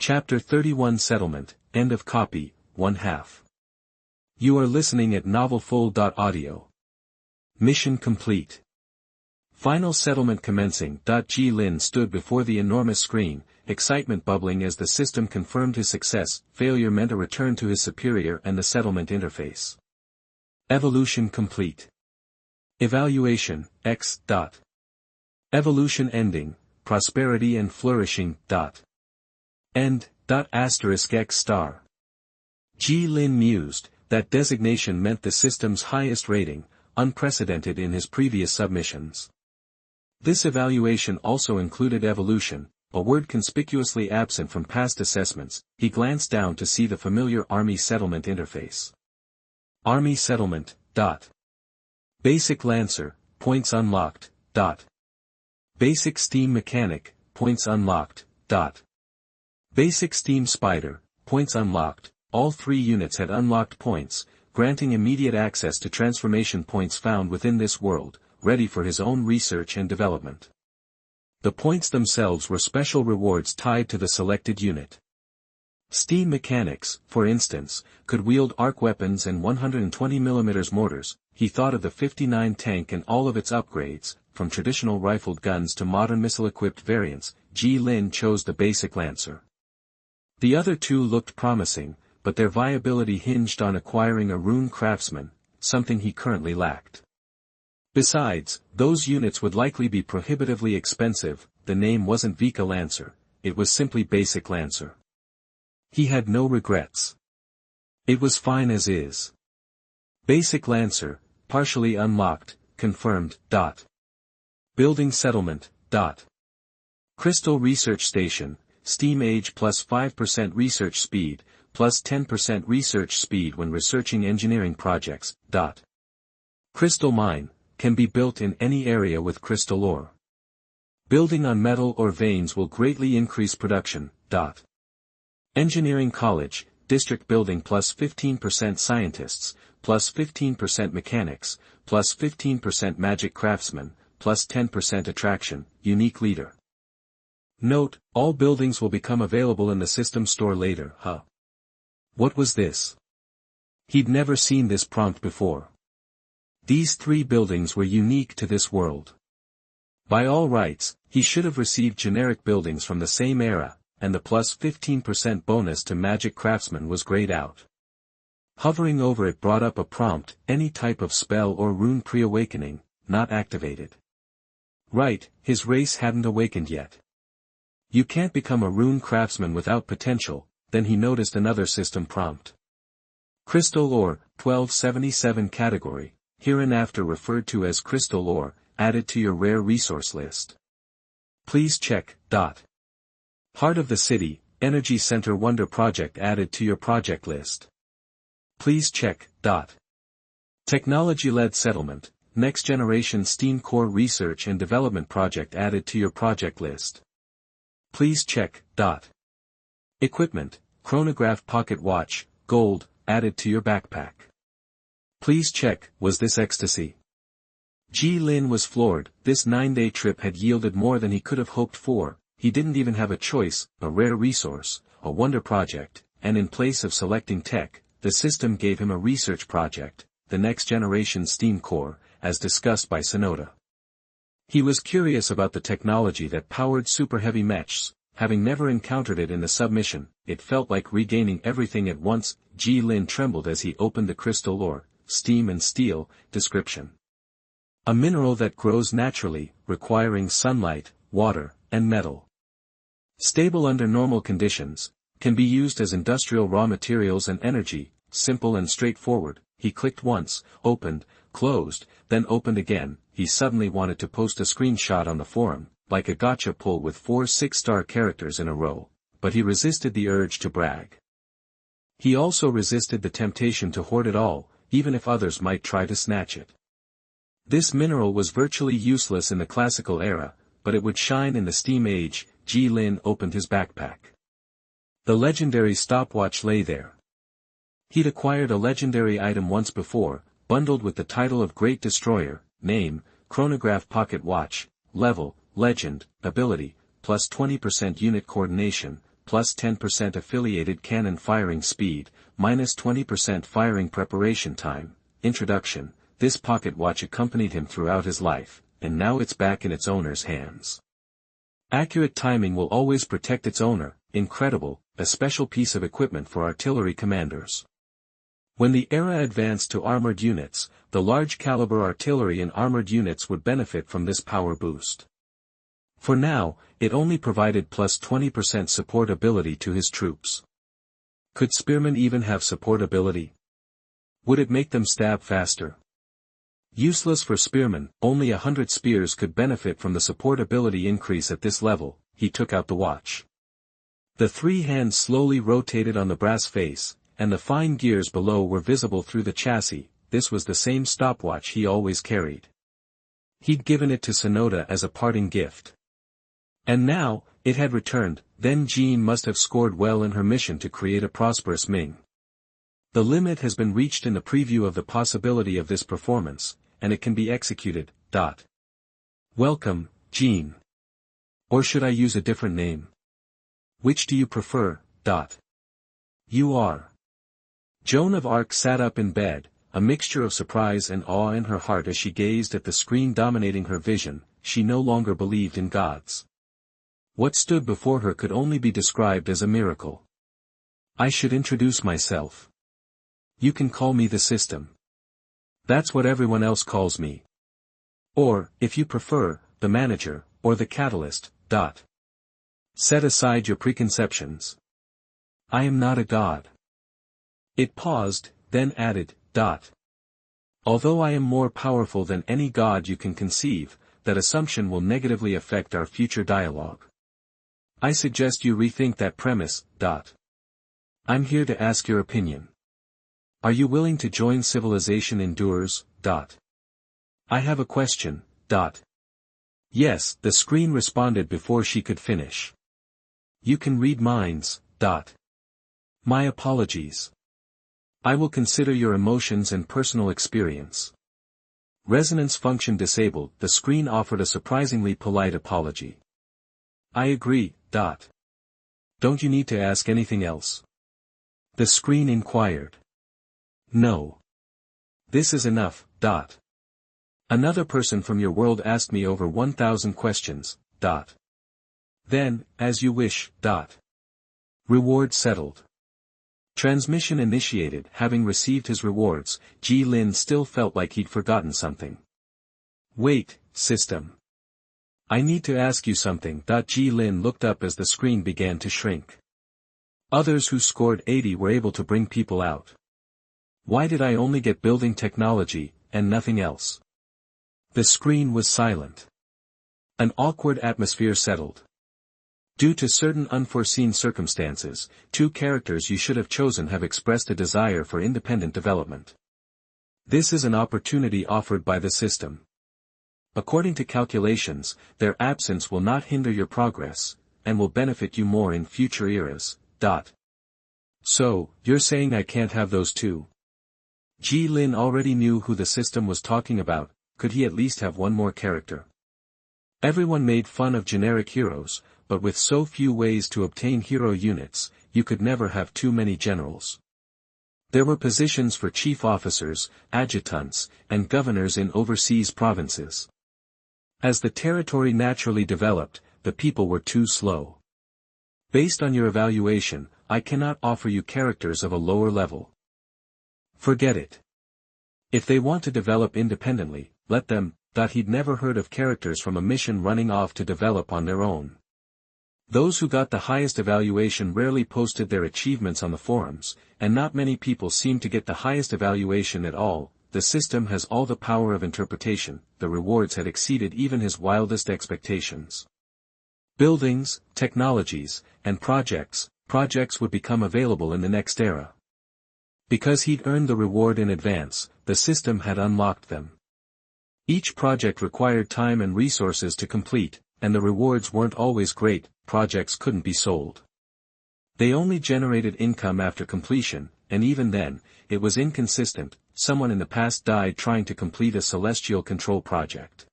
Chapter 31 Settlement, End of Copy, 1/2. You are listening at novelfull.audio. Mission complete. Final settlement commencing. Ji Lin stood before the enormous screen, excitement bubbling as the system confirmed his success. Failure meant a return to his superior and the settlement interface. Evolution complete. Evaluation, X. Evolution ending, prosperity and flourishing. End, X*. Ji Lin mused, that designation meant the system's highest rating, unprecedented in his previous submissions. This evaluation also included evolution, a word conspicuously absent from past assessments. He glanced down to see the familiar Army Settlement interface. Army Settlement, Basic Lancer, points unlocked, Basic Steam Mechanic, points unlocked, Basic Steam Spider, points unlocked. All three units had unlocked points, granting immediate access to transformation points found within this world, ready for his own research and development. The points themselves were special rewards tied to the selected unit. Steam Mechanics, for instance, could wield arc weapons and 120mm mortars. He thought of the 59 tank and all of its upgrades, from traditional rifled guns to modern missile-equipped variants. Ji Lin chose the basic Lancer. The other two looked promising, but their viability hinged on acquiring a rune craftsman, something he currently lacked. Besides, those units would likely be prohibitively expensive. The name wasn't Vika Lancer, it was simply Basic Lancer. He had no regrets. It was fine as is. Basic Lancer, partially unlocked, confirmed. Building Settlement. Crystal Research Station, Steam Age plus 5% research speed, plus 10% research speed when researching engineering projects. Crystal Mine, can be built in any area with crystal ore. Building on metal or veins will greatly increase production. Engineering College, District Building plus 15% Scientists, plus 15% Mechanics, plus 15% Magic Craftsmen, plus 10% Attraction, Unique Leader. Note, all buildings will become available in the system store later. What was this? He'd never seen this prompt before. These three buildings were unique to this world. By all rights, he should have received generic buildings from the same era, and the plus 15% bonus to Magic Craftsman was grayed out. Hovering over it brought up a prompt, any type of spell or rune pre-awakening, not activated. Right, his race hadn't awakened yet. You can't become a rune craftsman without potential. Then he noticed another system prompt. Crystal Ore, 1277 category, hereinafter referred to as Crystal Ore, added to your rare resource list. Please check. Heart of the City, Energy Center Wonder Project added to your project list. Please check. Technology-led settlement, Next Generation Steam Core Research and Development Project added to your project list. Please check. Equipment, Chronograph Pocket Watch, Gold, added to your backpack. Please check, was this ecstasy? Ji Lin was floored. This 9-day trip had yielded more than he could have hoped for. He didn't even have a choice, a rare resource, a wonder project, and in place of selecting tech, the system gave him a research project, the Next Generation Steam Core, as discussed by Sonoda. He was curious about the technology that powered super heavy mechs. Having never encountered it in the submission, it felt like regaining everything at once. Ji Lin trembled as he opened the crystal ore, steam and steel, description. A mineral that grows naturally, requiring sunlight, water, and metal. Stable under normal conditions, can be used as industrial raw materials and energy, simple and straightforward. He clicked once, opened, closed, then opened again. He suddenly wanted to post a screenshot on the forum, like a gotcha pull with 4 6-star characters in a row, but he resisted the urge to brag. He also resisted the temptation to hoard it all, even if others might try to snatch it. This mineral was virtually useless in the classical era, but it would shine in the Steam Age. Ji Lin opened his backpack. The legendary stopwatch lay there. He'd acquired a legendary item once before, bundled with the title of Great Destroyer, name, Chronograph Pocket Watch, level, legend, ability, plus 20% unit coordination, plus 10% affiliated cannon firing speed, minus 20% firing preparation time. Introduction. This pocket watch accompanied him throughout his life, and now it's back in its owner's hands. Accurate timing will always protect its owner. Incredible, a special piece of equipment for artillery commanders. When the era advanced to armored units, the large-caliber artillery and armored units would benefit from this power boost. For now, it only provided plus 20% support ability to his troops. Could spearmen even have support ability? Would it make them stab faster? Useless for spearmen, only 100 spears could benefit from the support ability increase at this level. He took out the watch. The three hands slowly rotated on the brass face, and the fine gears below were visible through the chassis. This was the same stopwatch he always carried. He'd given it to Sonoda as a parting gift. And now, it had returned. Then Jean must have scored well in her mission to create a prosperous Ming. The limit has been reached in the preview of the possibility of this performance, and it can be executed. Welcome, Jean. Or should I use a different name? Which do you prefer? You are. Joan of Arc sat up in bed, a mixture of surprise and awe in her heart as she gazed at the screen dominating her vision. She no longer believed in gods. What stood before her could only be described as a miracle. I should introduce myself. You can call me the system. That's what everyone else calls me. Or, if you prefer, the manager, or the catalyst. Set aside your preconceptions. I am not a god. It paused, then added. Although I am more powerful than any god you can conceive, that assumption will negatively affect our future dialogue. I suggest you rethink that premise. I'm here to ask your opinion. Are you willing to join Civilization Endures? I have a question. Yes, the screen responded before she could finish. You can read minds. My apologies. I will consider your emotions and personal experience. Resonance function disabled. The screen offered a surprisingly polite apology. I agree. Don't you need to ask anything else? The screen inquired. No. This is enough. Another person from your world asked me over 1,000 questions. Then, as you wish. Reward settled. Transmission initiated. Having received his rewards, Ji Lin still felt like he'd forgotten something. Wait, system. I need to ask you something. Ji Lin looked up as the screen began to shrink. Others who scored 80 were able to bring people out. Why did I only get building technology, and nothing else? The screen was silent. An awkward atmosphere settled. Due to certain unforeseen circumstances, 2 characters you should have chosen have expressed a desire for independent development. This is an opportunity offered by the system. According to calculations, their absence will not hinder your progress, and will benefit you more in future eras. So, you're saying I can't have those 2? Ji Lin already knew who the system was talking about. Could he at least have one more character? Everyone made fun of generic heroes, but with so few ways to obtain hero units, you could never have too many generals. There were positions for chief officers, adjutants, and governors in overseas provinces. As the territory naturally developed, the people were too slow. Based on your evaluation, I cannot offer you characters of a lower level. Forget it. If they want to develop independently, let them. He'd never heard of characters from a mission running off to develop on their own. Those who got the highest evaluation rarely posted their achievements on the forums, and not many people seemed to get the highest evaluation at all. The system has all the power of interpretation. The rewards had exceeded even his wildest expectations. Buildings, technologies, and projects would become available in the next era. Because he'd earned the reward in advance, the system had unlocked them. Each project required time and resources to complete, and the rewards weren't always great. Projects couldn't be sold. They only generated income after completion, and even then, it was inconsistent. Someone in the past died trying to complete a celestial control project.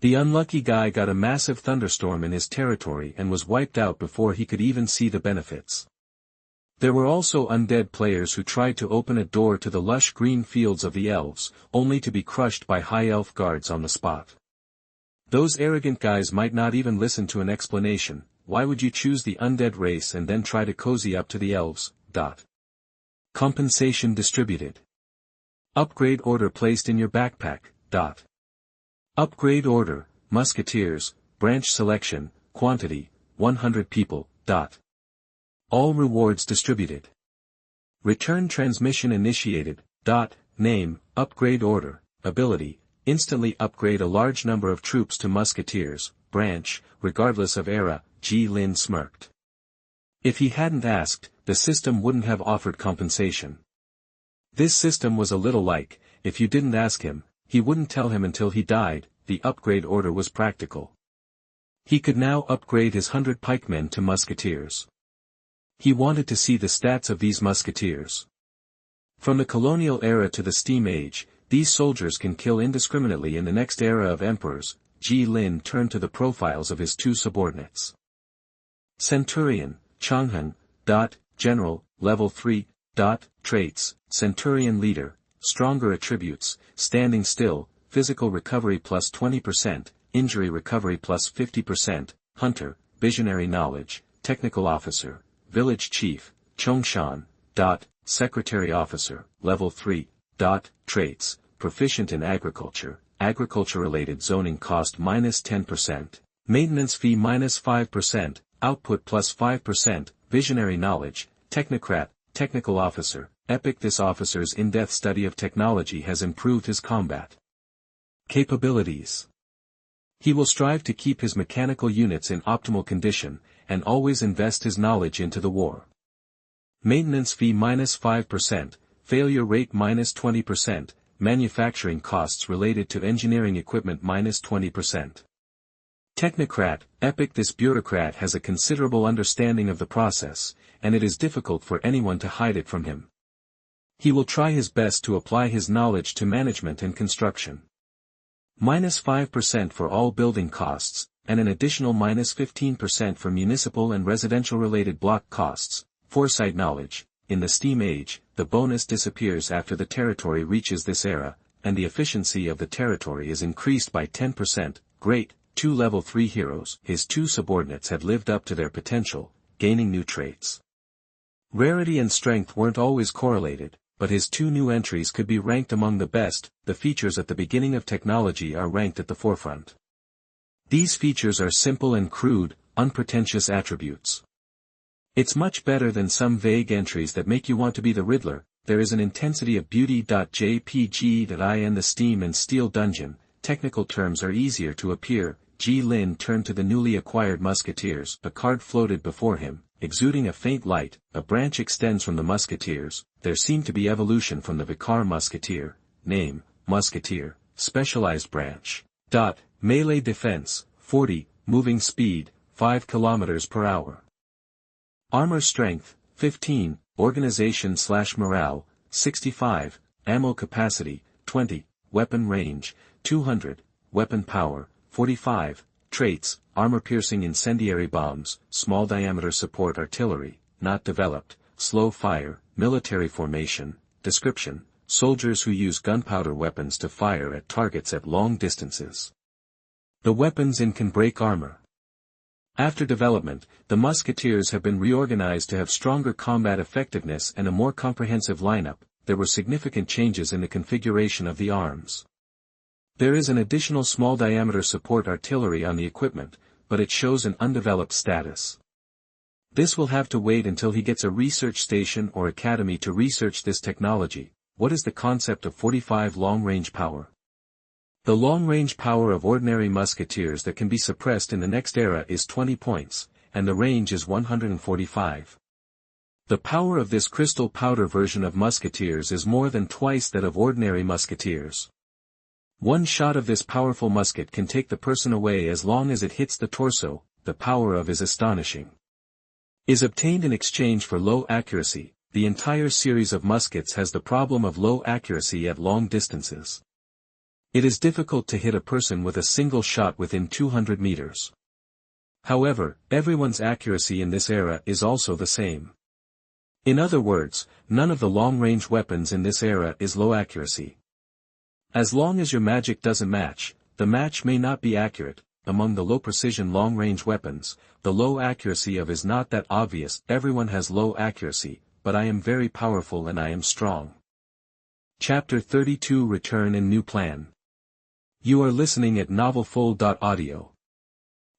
The unlucky guy got a massive thunderstorm in his territory and was wiped out before he could even see the benefits. There were also undead players who tried to open a door to the lush green fields of the elves, only to be crushed by high elf guards on the spot. Those arrogant guys might not even listen to an explanation. Why would you choose the undead race and then try to cozy up to the elves? Compensation distributed. Upgrade order placed in your backpack. Upgrade order, musketeers, branch selection, quantity, 100 people. All rewards distributed. Return transmission initiated. Name, upgrade order, ability, instantly upgrade a large number of troops to musketeers, branch, regardless of era. Ji Lin smirked. If he hadn't asked, the system wouldn't have offered compensation. This system was a little like, if you didn't ask him, he wouldn't tell him until he died. The upgrade order was practical. He could now upgrade his 100 pikemen to musketeers. He wanted to see the stats of these musketeers. From the colonial era to the steam age, these soldiers can kill indiscriminately in the next era of emperors. Ji Lin turned to the profiles of his two subordinates. Centurion, Changhan. General, level 3. Traits, Centurion leader, stronger attributes, standing still, physical recovery plus 20%, injury recovery plus 50%, hunter, visionary knowledge, technical officer, village chief, Chongshan. Secretary officer, level 3. Traits, proficient in agriculture, agriculture-related zoning cost minus 10%, maintenance fee minus 5%, output plus 5%, visionary knowledge, technocrat, technical officer, epic. This officer's in-depth study of technology has improved his combat capabilities. He will strive to keep his mechanical units in optimal condition, and always invest his knowledge into the war. Maintenance fee minus 5%, failure rate minus 20%, manufacturing costs related to engineering equipment minus 20%. Technocrat, epic. This bureaucrat has a considerable understanding of the process, and it is difficult for anyone to hide it from him. He will try his best to apply his knowledge to management and construction. Minus 5% for all building costs, and an additional minus 15% for municipal and residential-related block costs. Foresight knowledge. In the steam age, the bonus disappears after the territory reaches this era, and the efficiency of the territory is increased by 10%. Great. 2 level 3 heroes. His two subordinates had lived up to their potential, gaining new traits. Rarity and strength weren't always correlated, but his two new entries could be ranked among the best. The features at the beginning of technology are ranked at the forefront. These features are simple and crude, unpretentious attributes. It's much better than some vague entries that make you want to be the Riddler. There is an intensity of beauty.jpg.in the Steam and Steel dungeon. Technical terms are easier to appear. Ji Lin turned to the newly acquired musketeers. A card floated before him, exuding a faint light. A branch extends from the musketeers. There seemed to be evolution from the Vicar musketeer. Name, musketeer, specialized branch. Melee defense, 40, moving speed, 5 km per hour. Armor strength, 15, organization/morale, 65, ammo capacity, 20, weapon range, 200, weapon power, 45, traits, armor-piercing incendiary bombs, small diameter support artillery, not developed, slow fire, military formation, description, soldiers who use gunpowder weapons to fire at targets at long distances. The weapons in can break armor. After development, the musketeers have been reorganized to have stronger combat effectiveness and a more comprehensive lineup. There were significant changes in the configuration of the arms. There is an additional small diameter support artillery on the equipment, but it shows an undeveloped status. This will have to wait until he gets a research station or academy to research this technology. What is the concept of 45 long-range power? The long-range power of ordinary musketeers that can be suppressed in the next era is 20 points, and the range is 145. The power of this crystal powder version of musketeers is more than twice that of ordinary musketeers. One shot of this powerful musket can take the person away as long as it hits the torso. The power of is astonishing. Is obtained in exchange for low accuracy. The entire series of muskets has the problem of low accuracy at long distances. It is difficult to hit a person with a single shot within 200 meters. However, everyone's accuracy in this era is also the same. In other words, none of the long-range weapons in this era is low accuracy. As long as your magic doesn't match, the match may not be accurate. Among the low-precision long-range weapons, the low accuracy of is not that obvious. Everyone has low accuracy, but I am very powerful and I am strong. Chapter 32 Return and New Plan. You are listening at novelfull.audio.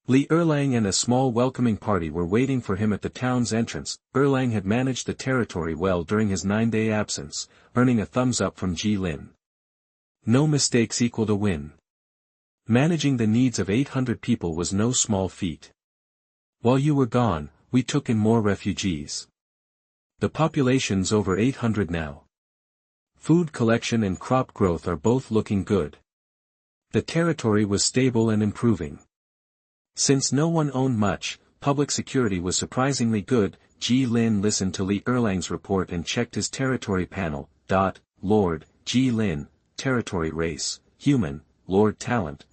Li Erlang and a small welcoming party were waiting for him at the town's entrance. Erlang had managed the territory well during his 9-day absence, earning a thumbs up from Ji Lin. No mistakes equaled a win. Managing the needs of 800 people was no small feat. While you were gone, we took in more refugees. The population's over 800 now. Food collection and crop growth are both looking good. The territory was stable and improving. Since no one owned much, public security was surprisingly good. Ji Lin listened to Li Erlang's report and checked his territory panel. Lord, Ji Lin, territory race, human, Lord talent,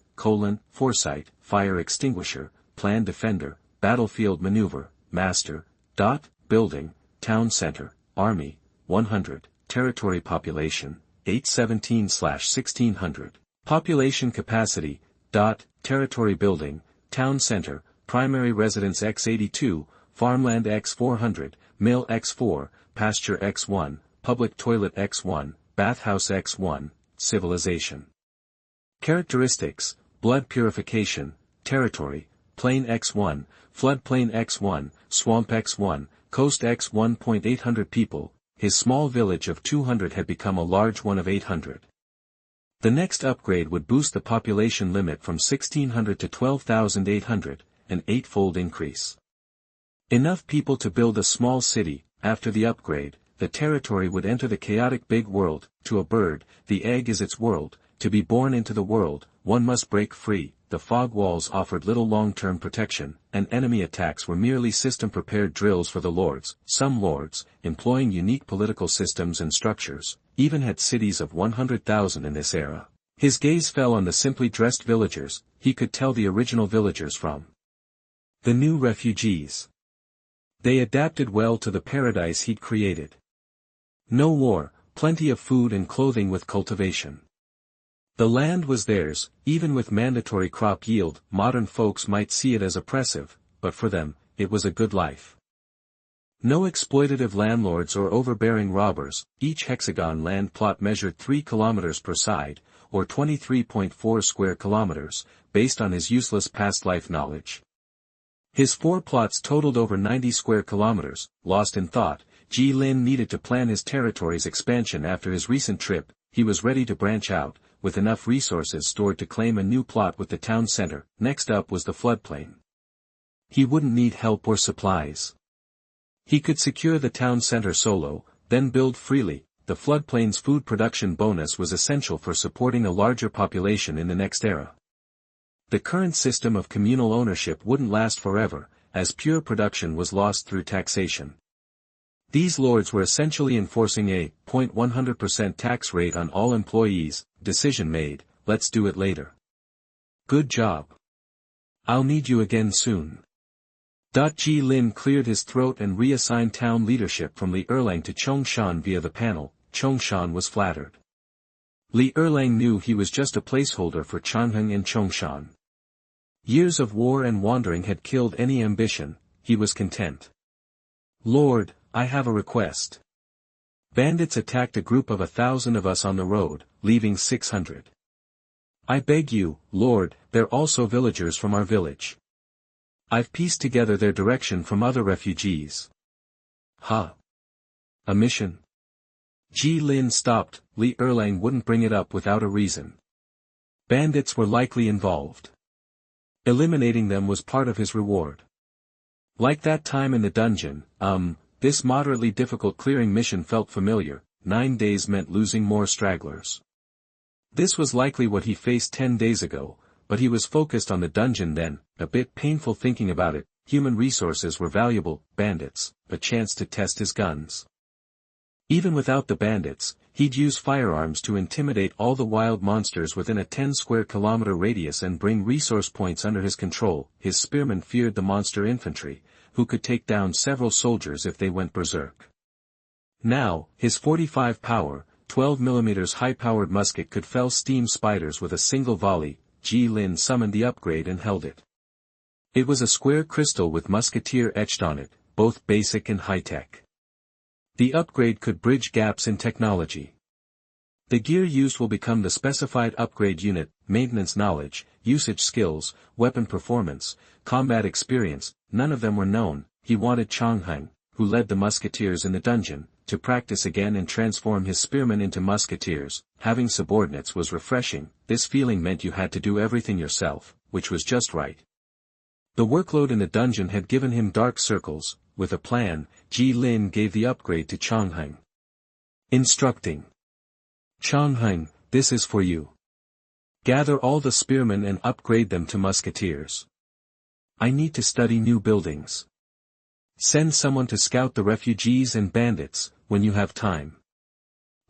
foresight, fire extinguisher, plan defender, battlefield maneuver, master, building, town center, army, 100, territory population, 817/1600, population capacity, territory building, town center, primary residence x82, farmland x400, mill x4, pasture x1, public toilet x1, bathhouse x1, civilization. Characteristics, blood purification, territory, plain x1, floodplain x1, swamp x1, coast x1.800 people. His small village of 200 had become a large one of 800. The next upgrade would boost the population limit from 1,600 to 12,800, an 8-fold increase. Enough people to build a small city. After the upgrade, the territory would enter the chaotic big world. To a bird, the egg is its world. To be born into the world, one must break free. The fog walls offered little long-term protection, and enemy attacks were merely system-prepared drills for the lords. Some lords, employing unique political systems and structures, even had cities of 100,000 in this era. His gaze fell on the simply dressed villagers. He could tell the original villagers from the new refugees. They adapted well to the paradise he'd created. No war, plenty of food and clothing with cultivation. The land was theirs, even with mandatory crop yield. Modern folks might see it as oppressive, but for them, it was a good life. No exploitative landlords or overbearing robbers. Each hexagon land plot measured 3 kilometers per side, or 23.4 square kilometers, based on his useless past life knowledge. His 4 plots totaled over 90 square kilometers. Lost in thought, Ji Lin needed to plan his territory's expansion after his recent trip. He was ready to branch out, with enough resources stored to claim a new plot with the town center. Next up was the floodplain. He wouldn't need help or supplies. He could secure the town center solo, then build freely. The floodplain's food production bonus was essential for supporting a larger population in the next era. The current system of communal ownership wouldn't last forever, as pure production was lost through taxation. These lords were essentially enforcing a 0.100% tax rate on all employees. Decision made, let's do it later. Good job. I'll need you again soon. Ji Lin cleared his throat and reassigned town leadership from Li Erlang to Chongshan via the panel. Chongshan was flattered. Li Erlang knew he was just a placeholder for Chanheng and Chongshan. Years of war and wandering had killed any ambition. He was content. Lord, I have a request. Bandits attacked a group of 1,000 of us on the road, leaving 600. I beg you, Lord, they're also villagers from our village. I've pieced together their direction from other refugees. A mission? Ji Lin stopped. Li Erlang wouldn't bring it up without a reason. Bandits were likely involved. Eliminating them was part of his reward. Like that time in the dungeon, this moderately difficult clearing mission felt familiar. 9 days meant losing more stragglers. This was likely what he faced 10 days ago, but he was focused on the dungeon then. A bit painful thinking about it. Human resources were valuable. Bandits, a chance to test his guns. Even without the bandits, He'd use firearms to intimidate all the wild monsters within a 10 square kilometer radius and bring resource points under his control. His spearmen feared the monster infantry, who could take down several soldiers if they went berserk. Now, his 45 power, 12 mm high-powered musket could fell steam spiders with a single volley. Ji Lin summoned the upgrade and held it. It was a square crystal with musketeer etched on it, both basic and high-tech. The upgrade could bridge gaps in technology. The gear used will become the specified upgrade unit: maintenance knowledge, usage skills, weapon performance, combat experience. None of them were known. He wanted Changheng, who led the musketeers in the dungeon, to practice again and transform his spearmen into musketeers. Having subordinates was refreshing. This feeling meant you had to do everything yourself, which was just right. The workload in the dungeon had given him dark circles. With a plan, Ji Lin gave the upgrade to Changheng. Instructing. Changheng, this is for you. Gather all the spearmen and upgrade them to musketeers. I need to study new buildings. Send someone to scout the refugees and bandits, when you have time.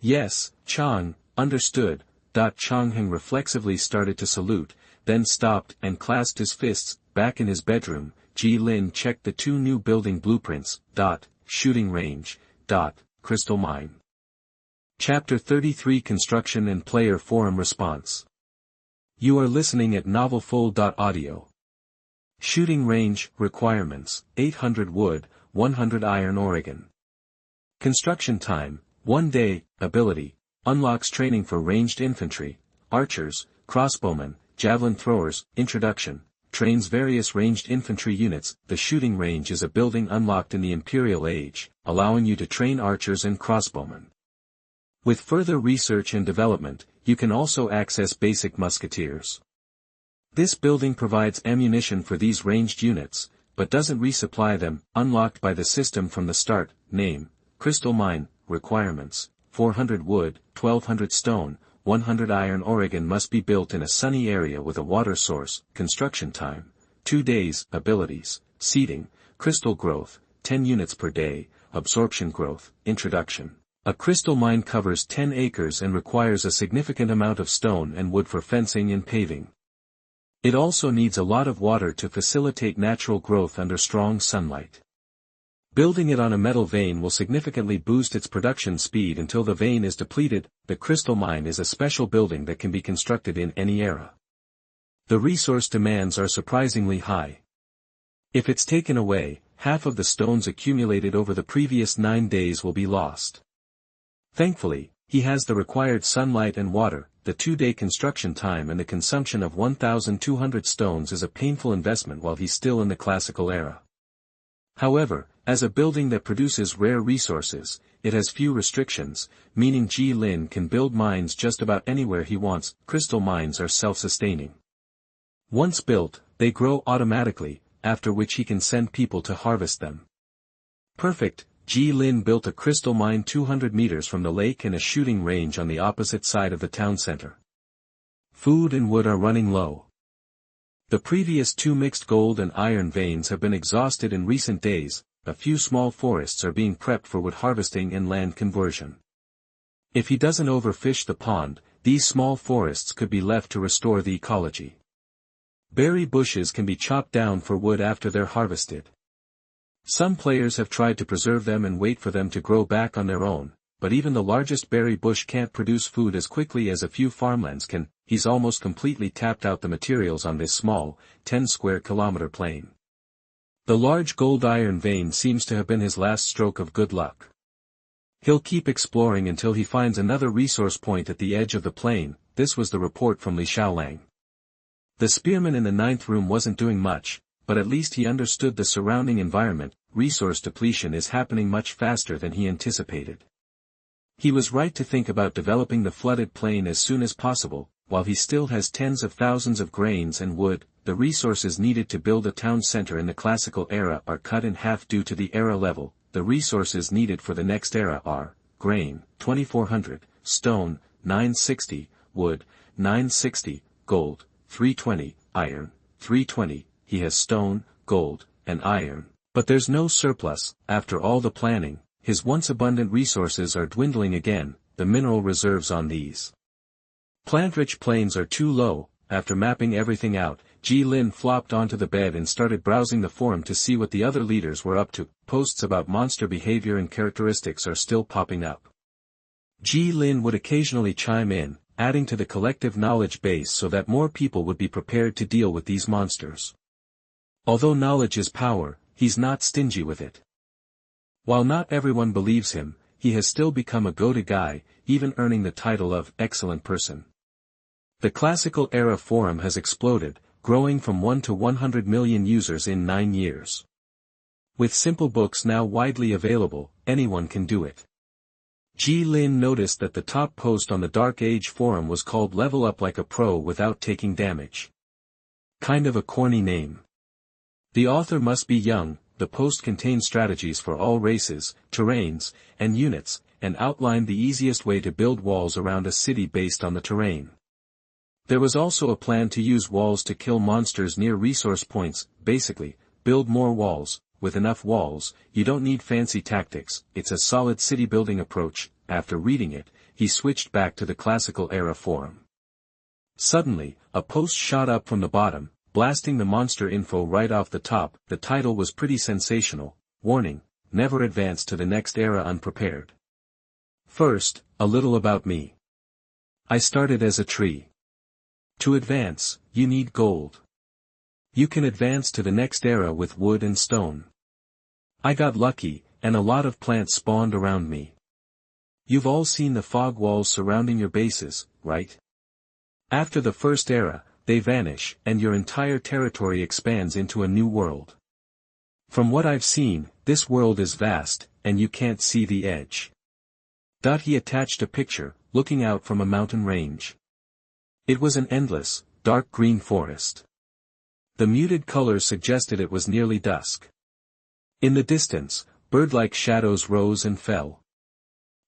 Yes, Chang, understood. Changheng reflexively started to salute, then stopped and clasped his fists. Back in his bedroom, Ji Lin checked the 2 new building blueprints. Shooting range. Crystal mine. Chapter 33 Construction and Player Forum Response. You are listening at novelfull.audio. Shooting range, requirements, 800 wood, 100 iron Oregon. Construction time, 1 day. Ability, unlocks training for ranged infantry, archers, crossbowmen, javelin throwers. Introduction, trains various ranged infantry units. The shooting range is a building unlocked in the Imperial Age, allowing you to train archers and crossbowmen. With further research and development, you can also access basic musketeers. This building provides ammunition for these ranged units, but doesn't resupply them. Unlocked by the system from the start. Name, Crystal Mine. Requirements, 400 wood, 1200 stone, 100 iron Oregon. Must be built in a sunny area with a water source. Construction time, 2 days. Abilities, seeding, crystal growth, 10 units per day, absorption growth. Introduction. A crystal mine covers 10 acres and requires a significant amount of stone and wood for fencing and paving. It also needs a lot of water to facilitate natural growth under strong sunlight. Building it on a metal vein will significantly boost its production speed until the vein is depleted. The crystal mine is a special building that can be constructed in any era. The resource demands are surprisingly high. If it's taken away, half of the stones accumulated over the previous 9 days will be lost. Thankfully, he has the required sunlight and water. The 2-day construction time and the consumption of 1,200 stones is a painful investment while he's still in the classical era. However, as a building that produces rare resources, it has few restrictions, meaning Ji Lin can build mines just about anywhere he wants. Crystal mines are self-sustaining. Once built, they grow automatically, after which he can send people to harvest them. Perfect. Ji Lin built a crystal mine 200 meters from the lake and a shooting range on the opposite side of the town center. Food and wood are running low. The previous 2 mixed gold and iron veins have been exhausted in recent days. A few small forests are being prepped for wood harvesting and land conversion. If he doesn't overfish the pond, these small forests could be left to restore the ecology. Berry bushes can be chopped down for wood after they're harvested. Some players have tried to preserve them and wait for them to grow back on their own, but even the largest berry bush can't produce food as quickly as a few farmlands can. He's almost completely tapped out the materials on this small, 10 square kilometer plain. The large gold iron vein seems to have been his last stroke of good luck. He'll keep exploring until he finds another resource point at the edge of the plain. This was the report from Li Xiaolang. The spearman in the 9th room wasn't doing much, but at least he understood the surrounding environment. Resource depletion is happening much faster than he anticipated. He was right to think about developing the flooded plain as soon as possible. While he still has tens of thousands of grains and wood, the resources needed to build a town center in the classical era are cut in half due to the era level. The resources needed for the next era are grain, 2400, stone, 960, wood, 960, gold, 320, iron, 320. He has stone, gold, and iron, but there's no surplus. After all the planning, his once abundant resources are dwindling again. the mineral reserves on these plant-rich plains are too low. After mapping everything out, Lin flopped onto the bed and started browsing the forum to see what the other leaders were up to. Posts about monster behavior and characteristics are still popping up. Lin would occasionally chime in, adding to the collective knowledge base so that more people would be prepared to deal with these monsters. Although knowledge is power, he's not stingy with it. While not everyone believes him, he has still become a go-to guy, even earning the title of excellent person. The classical era forum has exploded, growing from 1 to 100 million users in 9 years. With simple books now widely available, anyone can do it. Lin noticed that the top post on the Dark Age forum was called Level Up Like a Pro Without Taking Damage. Kind of a corny name. The author must be young. The post contained strategies for all races, terrains, and units, and outlined the easiest way to build walls around a city based on the terrain. There was also a plan to use walls to kill monsters near resource points. Basically, build more walls. With enough walls, you don't need fancy tactics. It's a solid city building approach. After reading it, he switched back to the classical era forum. Suddenly, a post shot up from the bottom, blasting the monster info right off the top. The title was pretty sensational. Warning: never advance to the next era unprepared. First, a little about me. I started as a tree. To advance, you need gold. You can advance to the next era with wood and stone. I got lucky, and a lot of plants spawned around me. You've all seen the fog walls surrounding your bases, right? After the first era, they vanish, and your entire territory expands into a new world. From what I've seen, this world is vast, and you can't see the edge. He attached a picture, looking out from a mountain range. It was an endless, dark green forest. The muted colors suggested it was nearly dusk. In the distance, bird-like shadows rose and fell.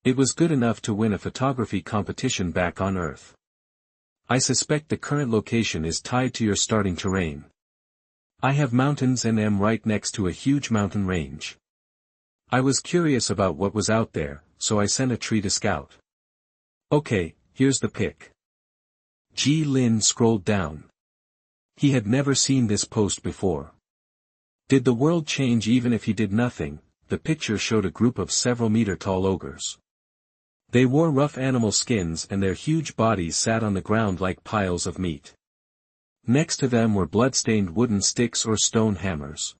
It was good enough to win a photography competition back on Earth. I suspect the current location is tied to your starting terrain. I have mountains and am right next to a huge mountain range. I was curious about what was out there, so I sent a tree to scout. Okay, here's the pic. Lin scrolled down. He had never seen this post before. Did the world change even if he did nothing? The picture showed a group of several meter-tall ogres. They wore rough animal skins and their huge bodies sat on the ground like piles of meat. Next to them were blood-stained wooden sticks or stone hammers.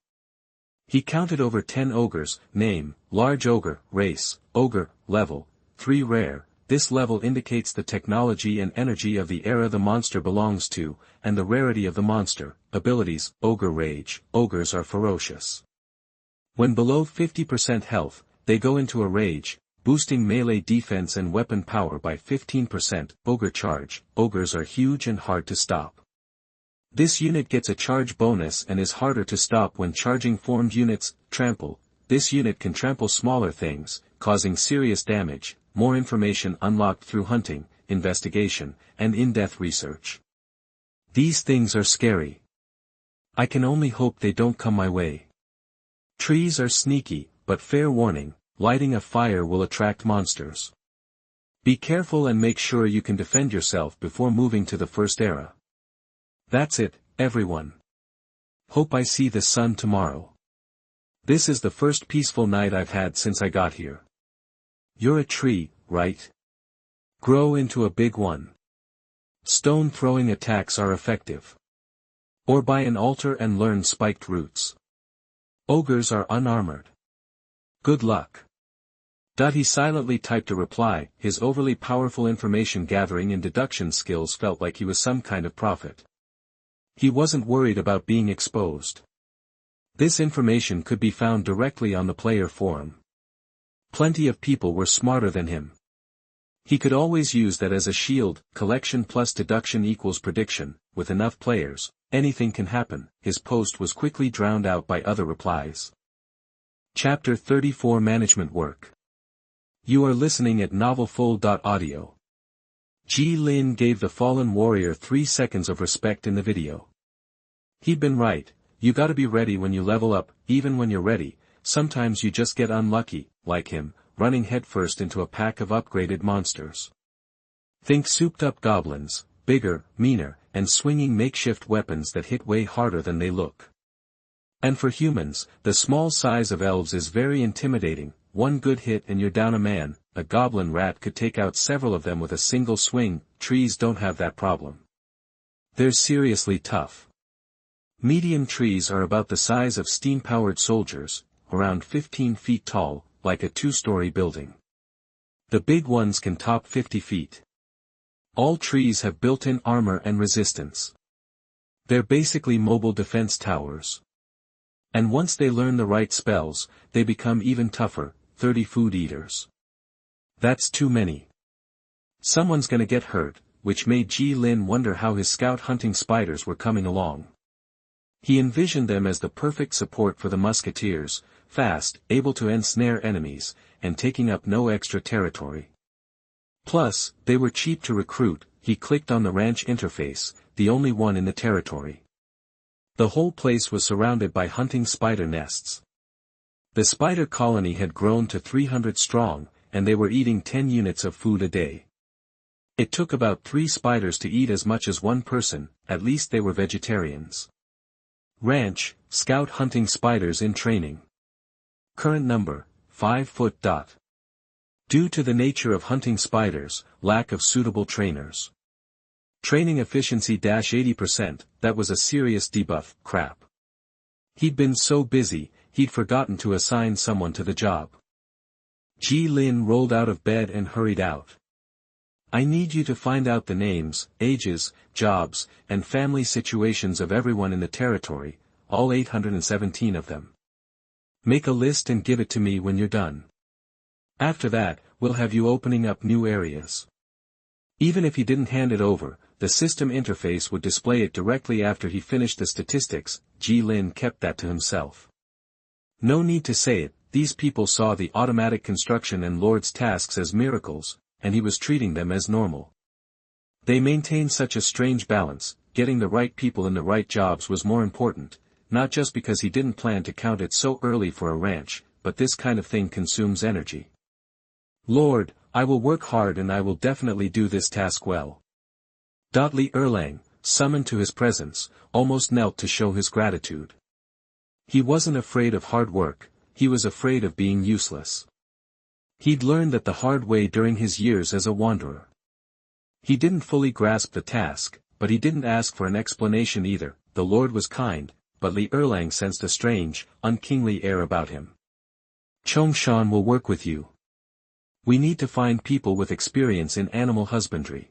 He counted over 10 ogres. Name: large ogre. Race: ogre. Level: 3 rare. This level indicates the technology and energy of the era the monster belongs to, and the rarity of the monster. Abilities: Ogre Rage. Ogres are ferocious. When below 50% health, they go into a rage, boosting melee defense and weapon power by 15%. Ogre Charge. Ogres are huge and hard to stop. This unit gets a charge bonus and is harder to stop when charging formed units. Trample. This unit can trample smaller things, causing serious damage. More information unlocked through hunting, investigation, and in-depth research. These things are scary. I can only hope they don't come my way. Trees are sneaky, but fair warning, lighting a fire will attract monsters. Be careful and make sure you can defend yourself before moving to the first era. That's it, everyone. Hope I see the sun tomorrow. This is the first peaceful night I've had since I got here. You're a tree, right? Grow into a big one. Stone throwing attacks are effective. Or buy an altar and learn spiked roots. Ogres are unarmored. Good luck. He silently typed a reply. His overly powerful information gathering and deduction skills felt like he was some kind of prophet. He wasn't worried about being exposed. This information could be found directly on the player forum. Plenty of people were smarter than him. He could always use that as a shield. Collection plus deduction equals prediction. With enough players, anything can happen. His post was quickly drowned out by other replies. Chapter 34 Management Work. You are listening at novelfull.audio. Lin gave the fallen warrior 3 seconds of respect in the video. He'd been right. You gotta be ready when you level up. Even when you're ready, sometimes you just get unlucky. Like him, running headfirst into a pack of upgraded monsters. Think souped-up goblins, bigger, meaner, and swinging makeshift weapons that hit way harder than they look. And for humans, the small size of elves is very intimidating. One good hit and you're down a man. A goblin rat could take out several of them with a single swing. Trees don't have that problem. They're seriously tough. Medium trees are about the size of steam-powered soldiers, around 15 feet tall, like a 2-story building. The big ones can top 50 feet. All trees have built-in armor and resistance. They're basically mobile defense towers. And once they learn the right spells, they become even tougher, 30 food eaters. That's too many. Someone's gonna get hurt, which made Lin wonder how his scout hunting spiders were coming along. He envisioned them as the perfect support for the musketeers, fast, able to ensnare enemies, and taking up no extra territory. Plus, they were cheap to recruit. He clicked on the ranch interface, the only one in the territory. The whole place was surrounded by hunting spider nests. The spider colony had grown to 300 strong, and they were eating 10 units of food a day. It took about 3 spiders to eat as much as one person, at least they were vegetarians. Ranch, scout hunting spiders in training. Current number, 5 foot. Due to the nature of hunting spiders, lack of suitable trainers. Training efficiency -80%, that was a serious debuff. Crap. He'd been so busy, he'd forgotten to assign someone to the job. Lin rolled out of bed and hurried out. I need you to find out the names, ages, jobs, and family situations of everyone in the territory, all 817 of them. Make a list and give it to me when you're done. After that, we'll have you opening up new areas. Even if he didn't hand it over, the system interface would display it directly after he finished the statistics. Lin kept that to himself. No need to say it, these people saw the automatic construction and Lord's tasks as miracles, and he was treating them as normal. They maintained such a strange balance. Getting the right people in the right jobs was more important, not just because he didn't plan to count it so early for a ranch, but this kind of thing consumes energy. Lord, I will work hard and I will definitely do this task well. Li Erlang, summoned to his presence, almost knelt to show his gratitude. He wasn't afraid of hard work, he was afraid of being useless. He'd learned that the hard way during his years as a wanderer. He didn't fully grasp the task, but he didn't ask for an explanation either. The Lord was kind, but Li Erlang sensed a strange, unkingly air about him. Chongshan will work with you. We need to find people with experience in animal husbandry.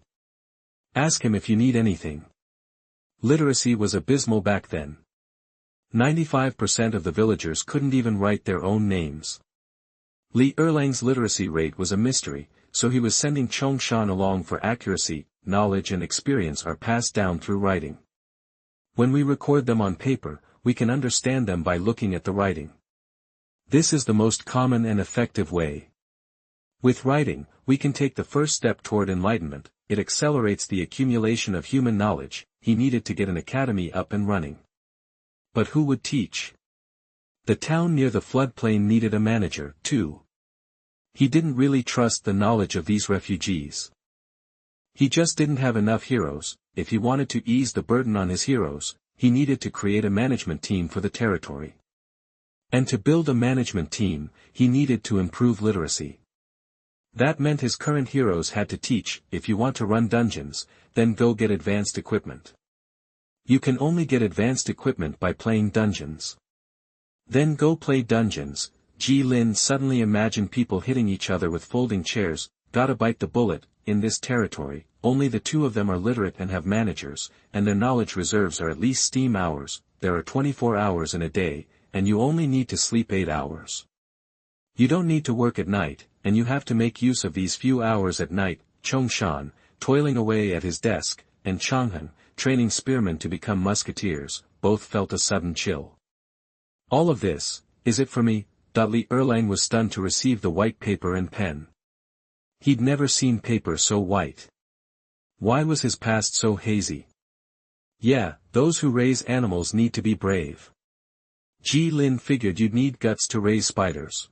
Ask him if you need anything. Literacy was abysmal back then. 95% of the villagers couldn't even write their own names. Li Erlang's literacy rate was a mystery, so he was sending Chongshan along for accuracy. Knowledge and experience are passed down through writing. When we record them on paper, we can understand them by looking at the writing. This is the most common and effective way. With writing, we can take the first step toward enlightenment. It accelerates the accumulation of human knowledge. He needed to get an academy up and running. But who would teach? The town near the floodplain needed a manager, too. He didn't really trust the knowledge of these refugees. He just didn't have enough heroes. If he wanted to ease the burden on his heroes, he needed to create a management team for the territory. And to build a management team, he needed to improve literacy. That meant his current heroes had to teach. If you want to run dungeons, then go get advanced equipment. You can only get advanced equipment by playing dungeons. Then go play dungeons. Lin suddenly imagined people hitting each other with folding chairs. Gotta bite the bullet. In this territory, only the 2 of them are literate and have managers, and their knowledge reserves are at least steam hours. There are 24 hours in a day, and you only need to sleep 8 hours. You don't need to work at night, and you have to make use of these few hours at night. Chongshan, toiling away at his desk, and Changhan, training spearmen to become musketeers, both felt a sudden chill. All of this, is it for me? Li Erlang was stunned to receive the white paper and pen. He'd never seen paper so white. Why was his past so hazy? Yeah, those who raise animals need to be brave. Lin figured you'd need guts to raise spiders.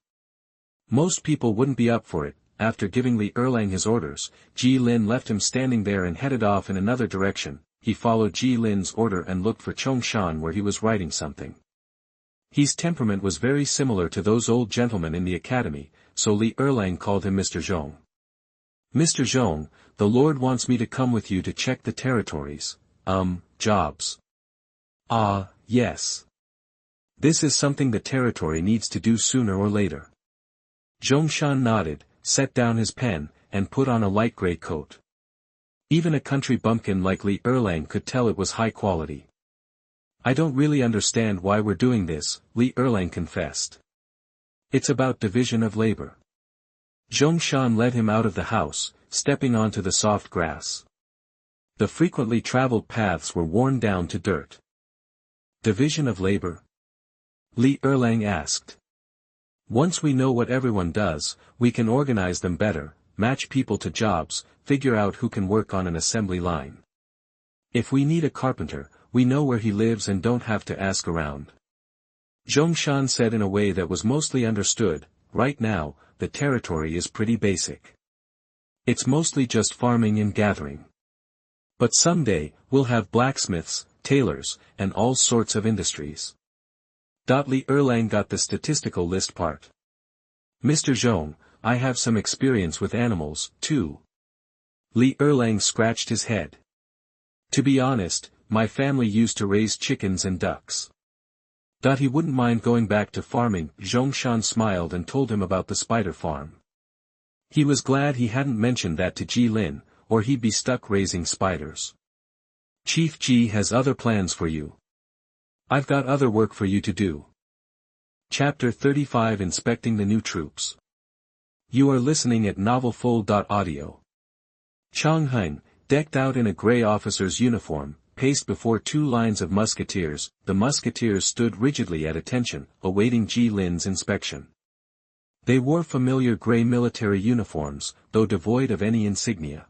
Most people wouldn't be up for it. After giving Li Erlang his orders, Ji Lin left him standing there and headed off in another direction. He followed Ji Lin's order and looked for Chongshan where he was writing something. His temperament was very similar to those old gentlemen in the academy, so Li Erlang called him Mr. Zhong. Mr. Zhong, the Lord wants me to come with you to check the territories. Jobs. Ah, yes. This is something the territory needs to do sooner or later. Zhongshan nodded, set down his pen, and put on a light gray coat. Even a country bumpkin like Li Erlang could tell it was high quality. I don't really understand why we're doing this, Li Erlang confessed. It's about division of labor. Zhongshan led him out of the house, stepping onto the soft grass. The frequently traveled paths were worn down to dirt. Division of labor? Li Erlang asked. Once we know what everyone does, we can organize them better, match people to jobs, figure out who can work on an assembly line. If we need a carpenter, we know where he lives and don't have to ask around. Zhongshan said in a way that was mostly understood. Right now, the territory is pretty basic. It's mostly just farming and gathering. But someday, we'll have blacksmiths, tailors, and all sorts of industries. Li Erlang got the statistical list part. Mr. Zhong, I have some experience with animals, too. Li Erlang scratched his head. To be honest, my family used to raise chickens and ducks. He wouldn't mind going back to farming. Zhongshan smiled and told him about the spider farm. He was glad he hadn't mentioned that to Ji Lin, or he'd be stuck raising spiders. Chief Ji has other plans for you. I've got other work for you to do. Chapter 35 Inspecting the New Troops. You are listening at novelfull.audio. Chang Hein, decked out in a gray officer's uniform, paced before two lines of musketeers. The musketeers stood rigidly at attention, awaiting Ji Lin's inspection. They wore familiar gray military uniforms, though devoid of any insignia.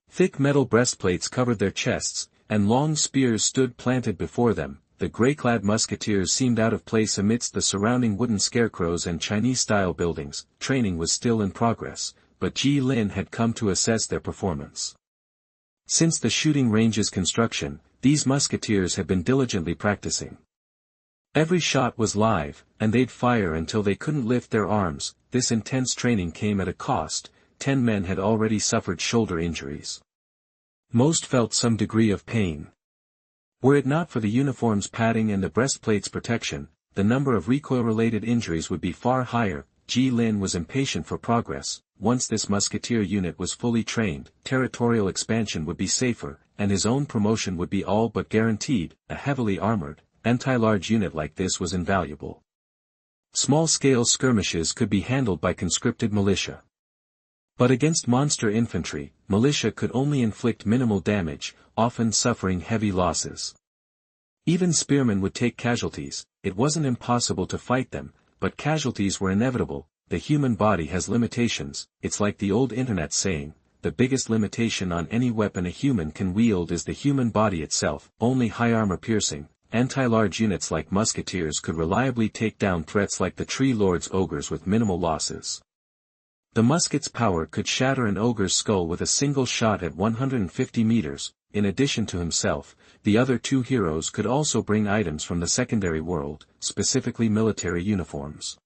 Thick metal breastplates covered their chests, and long spears stood planted before them. The gray-clad musketeers seemed out of place amidst the surrounding wooden scarecrows and Chinese-style buildings. Training was still in progress, but Ji Lin had come to assess their performance. Since the shooting range's construction, these musketeers had been diligently practicing. Every shot was live, and they'd fire until they couldn't lift their arms. This intense training came at a cost. 10 men had already suffered shoulder injuries. Most felt some degree of pain. Were it not for the uniform's padding and the breastplate's protection, the number of recoil-related injuries would be far higher. Ji Lin was impatient for progress. Once this musketeer unit was fully trained, territorial expansion would be safer, and his own promotion would be all but guaranteed. A heavily armored, anti-large unit like this was invaluable. Small-scale skirmishes could be handled by conscripted militia. But against monster infantry, militia could only inflict minimal damage, often suffering heavy losses. Even spearmen would take casualties. It wasn't impossible to fight them, but casualties were inevitable. The human body has limitations. It's like the old internet saying, the biggest limitation on any weapon a human can wield is the human body itself. Only high armor piercing, anti-large units like musketeers could reliably take down threats like the Tree Lord's ogres with minimal losses. The musket's power could shatter an ogre's skull with a single shot at 150 meters. In addition to himself, the other two heroes could also bring items from the secondary world, specifically military uniforms.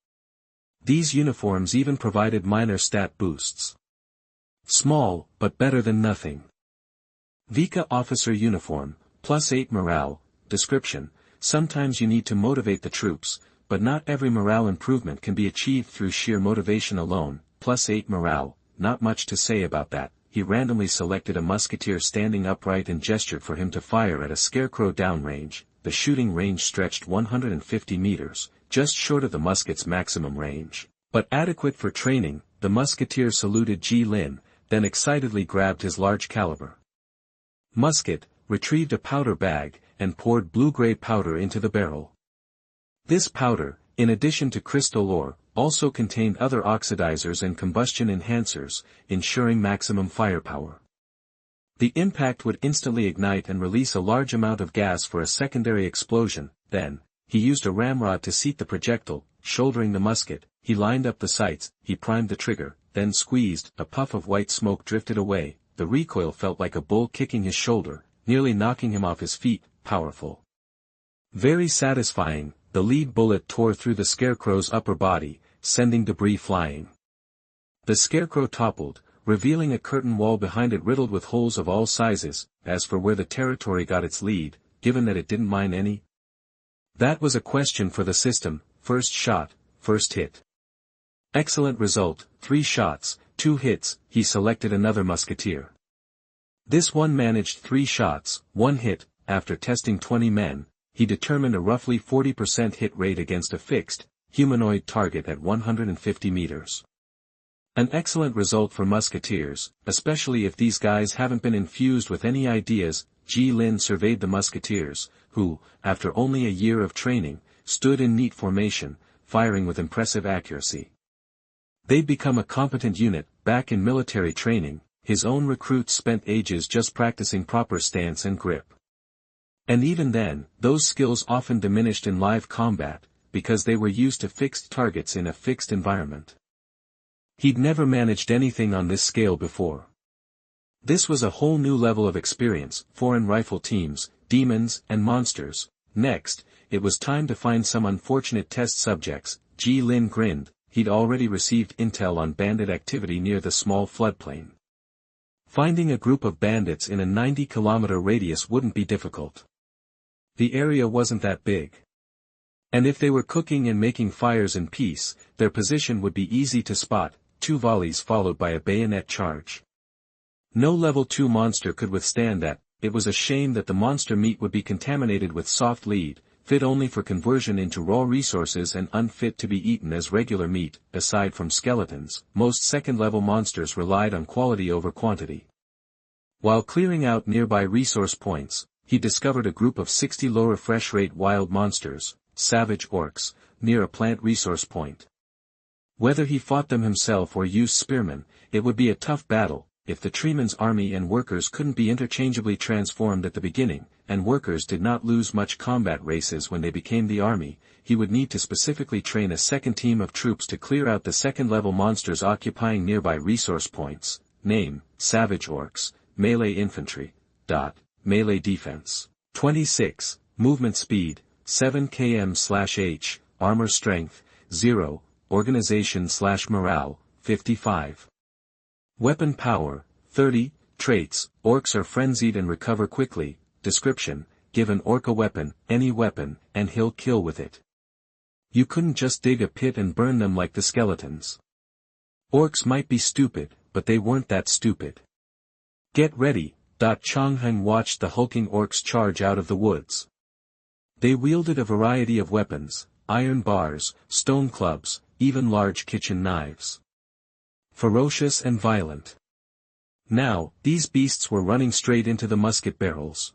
These uniforms even provided minor stat boosts. Small, but better than nothing. Vika Officer Uniform, +8 morale. Description: sometimes you need to motivate the troops, but not every morale improvement can be achieved through sheer motivation alone. +8 morale, not much to say about that. He randomly selected a musketeer standing upright and gestured for him to fire at a scarecrow downrange. The shooting range stretched 150 meters, just short of the musket's maximum range, but adequate for training. The musketeer saluted Ji Lin, then excitedly grabbed his large caliber musket, retrieved a powder bag, and poured blue-gray powder into the barrel. This powder, in addition to crystal ore, also contained other oxidizers and combustion enhancers, ensuring maximum firepower. The impact would instantly ignite and release a large amount of gas for a secondary explosion. Then, he used a ramrod to seat the projectile. shouldering the musket, he lined up the sights, he primed the trigger, then squeezed, a puff of white smoke drifted away, the recoil felt like a bull kicking his shoulder, nearly knocking him off his feet, powerful. Very satisfying, the lead bullet tore through the scarecrow's upper body, sending debris flying. The scarecrow toppled, revealing a curtain wall behind it riddled with holes of all sizes. As for where the territory got its lead, given that it didn't mine any, that was a question for the system. First shot, first hit. Excellent result, 3 shots, 2 hits, he selected another musketeer. This one managed 3 shots, 1 hit. After testing 20 men, he determined a roughly 40% hit rate against a fixed, humanoid target at 150 meters. An excellent result for musketeers, especially if these guys haven't been infused with any ideas. Ji Lin surveyed the musketeers, who, after only a year of training, stood in neat formation, firing with impressive accuracy. They'd become a competent unit. Back in military training, his own recruits spent ages just practicing proper stance and grip. And even then, those skills often diminished in live combat, because they were used to fixed targets in a fixed environment. He'd never managed anything on this scale before. This was a whole new level of experience, foreign rifle teams, demons, and monsters. Next, it was time to find some unfortunate test subjects. Ji Lin grinned, he'd already received intel on bandit activity near the small floodplain. Finding a group of bandits in a 90-kilometer radius wouldn't be difficult. The area wasn't that big. And if they were cooking and making fires in peace, their position would be easy to spot. 2 volleys followed by a bayonet charge. No level 2 monster could withstand that. It was a shame that the monster meat would be contaminated with soft lead, fit only for conversion into raw resources and unfit to be eaten as regular meat. Aside from skeletons, most second-level monsters relied on quality over quantity. While clearing out nearby resource points, he discovered a group of 60 lower fresh rate wild monsters, savage orcs, near a plant resource point. Whether he fought them himself or used spearmen, it would be a tough battle. If the Treeman's army and workers couldn't be interchangeably transformed at the beginning, and workers did not lose much combat races when they became the army, he would need to specifically train a second team of troops to clear out the second-level monsters occupying nearby resource points. Name, Savage Orcs, Melee Infantry. Melee Defense. 26, Movement Speed, 7 km/h, Armor Strength, 0, Organization/Morale, 55. Weapon Power, 30, Traits, Orcs are frenzied and recover quickly. Description, give an orc a weapon, any weapon, and he'll kill with it. You couldn't just dig a pit and burn them like the skeletons. Orcs might be stupid, but they weren't that stupid. Get ready. Chongheng watched the hulking orcs charge out of the woods. They wielded a variety of weapons, iron bars, stone clubs, even large kitchen knives. Ferocious and violent. Now, these beasts were running straight into the musket barrels.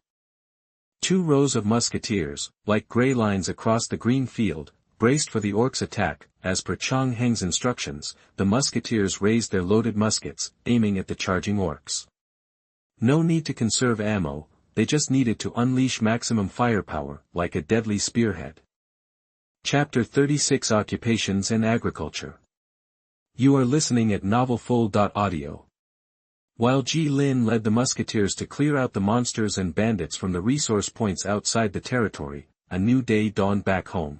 2 rows of musketeers, like grey lines across the green field, braced for the orcs' attack. As per Chongheng's instructions, the musketeers raised their loaded muskets, aiming at the charging orcs. No need to conserve ammo, they just needed to unleash maximum firepower, like a deadly spearhead. Chapter 36 Occupations and Agriculture. You are listening at novelfull.audio. While Ji Lin led the musketeers to clear out the monsters and bandits from the resource points outside the territory, a new day dawned back home.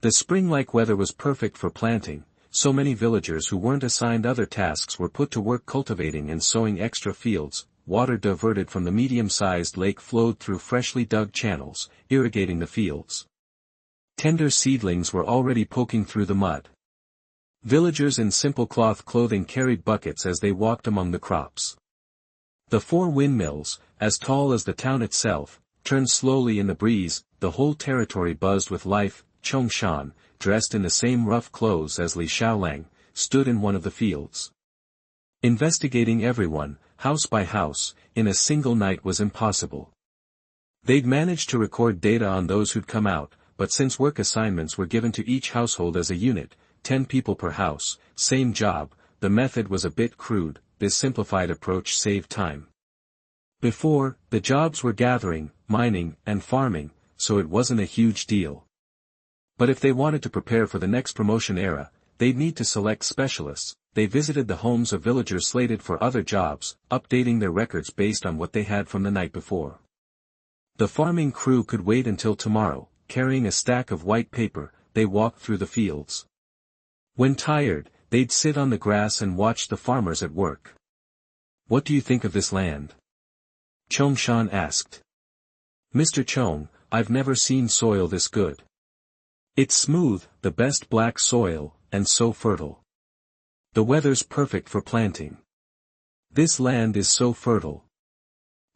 The spring-like weather was perfect for planting. So many villagers who weren't assigned other tasks were put to work cultivating and sowing extra fields. Water diverted from the medium-sized lake flowed through freshly dug channels, irrigating the fields. Tender seedlings were already poking through the mud. Villagers in simple cloth clothing carried buckets as they walked among the crops. The 4 windmills, as tall as the town itself, turned slowly in the breeze. The whole territory buzzed with life. Chongshan, dressed in the same rough clothes as Li Xiaolang, stood in one of the fields. Investigating everyone, house by house, in a single night was impossible. They'd managed to record data on those who'd come out, but since work assignments were given to each household as a unit, 10 people per house, same job, the method was a bit crude. This simplified approach saved time. Before, the jobs were gathering, mining, and farming, so it wasn't a huge deal. But if they wanted to prepare for the next promotion era, they'd need to select specialists. They visited the homes of villagers slated for other jobs, updating their records based on what they had from the night before. The farming crew could wait until tomorrow. Carrying a stack of white paper, they walked through the fields. When tired, they'd sit on the grass and watch the farmers at work. "What do you think of this land?" Chongshan asked. "Mr. Chong, I've never seen soil this good. It's smooth, the best black soil, and so fertile. The weather's perfect for planting. This land is so fertile."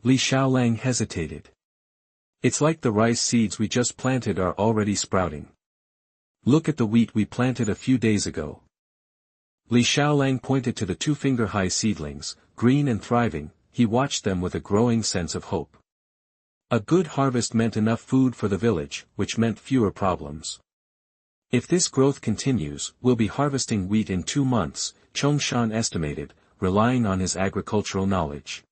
Li Xiaolang hesitated. "It's like the rice seeds we just planted are already sprouting. Look at the wheat we planted a few days ago." Li Xiaolang pointed to the 2-finger-high seedlings, green and thriving. He watched them with a growing sense of hope. A good harvest meant enough food for the village, which meant fewer problems. "If this growth continues, we'll be harvesting wheat in 2 months, Chongshan estimated, relying on his agricultural knowledge.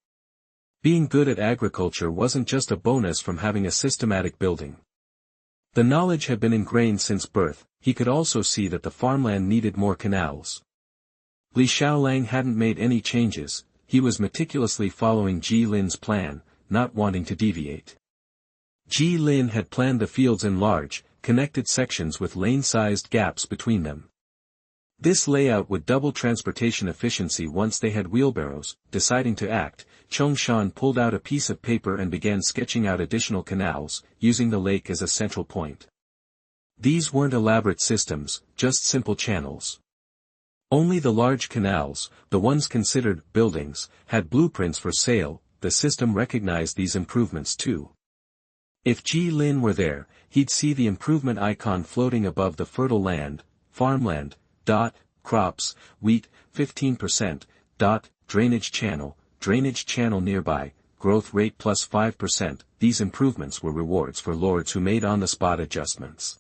Being good at agriculture wasn't just a bonus from having a systematic building. The knowledge had been ingrained since birth. He could also see that the farmland needed more canals. Li Xiaolang hadn't made any changes. He was meticulously following Ji Lin's plan, not wanting to deviate. Ji Lin had planned the fields in large, connected sections with lane-sized gaps between them. This layout would double transportation efficiency once they had wheelbarrows. Deciding to act, Chongshan pulled out a piece of paper and began sketching out additional canals, using the lake as a central point. These weren't elaborate systems, just simple channels. Only the large canals, the ones considered buildings, had blueprints for sale. The system recognized these improvements too. If Ji Lin were there, he'd see the improvement icon floating above the fertile land, farmland, crops, wheat, 15%, drainage channel nearby, growth rate plus 5%. These improvements were rewards for lords who made on-the-spot adjustments.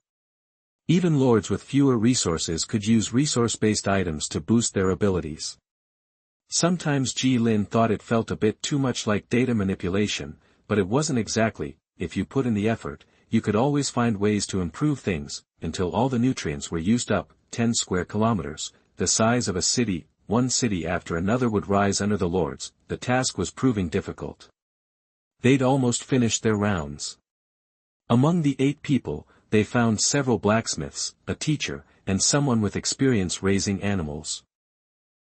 Even lords with fewer resources could use resource-based items to boost their abilities. Sometimes Ji Lin thought it felt a bit too much like data manipulation, but it wasn't exactly. If you put in the effort, you could always find ways to improve things, until all the nutrients were used up. 10 square kilometers, the size of a city, one city after another would rise under the lords. The task was proving difficult. They'd almost finished their rounds. Among the 8 people, they found several blacksmiths, a teacher, and someone with experience raising animals.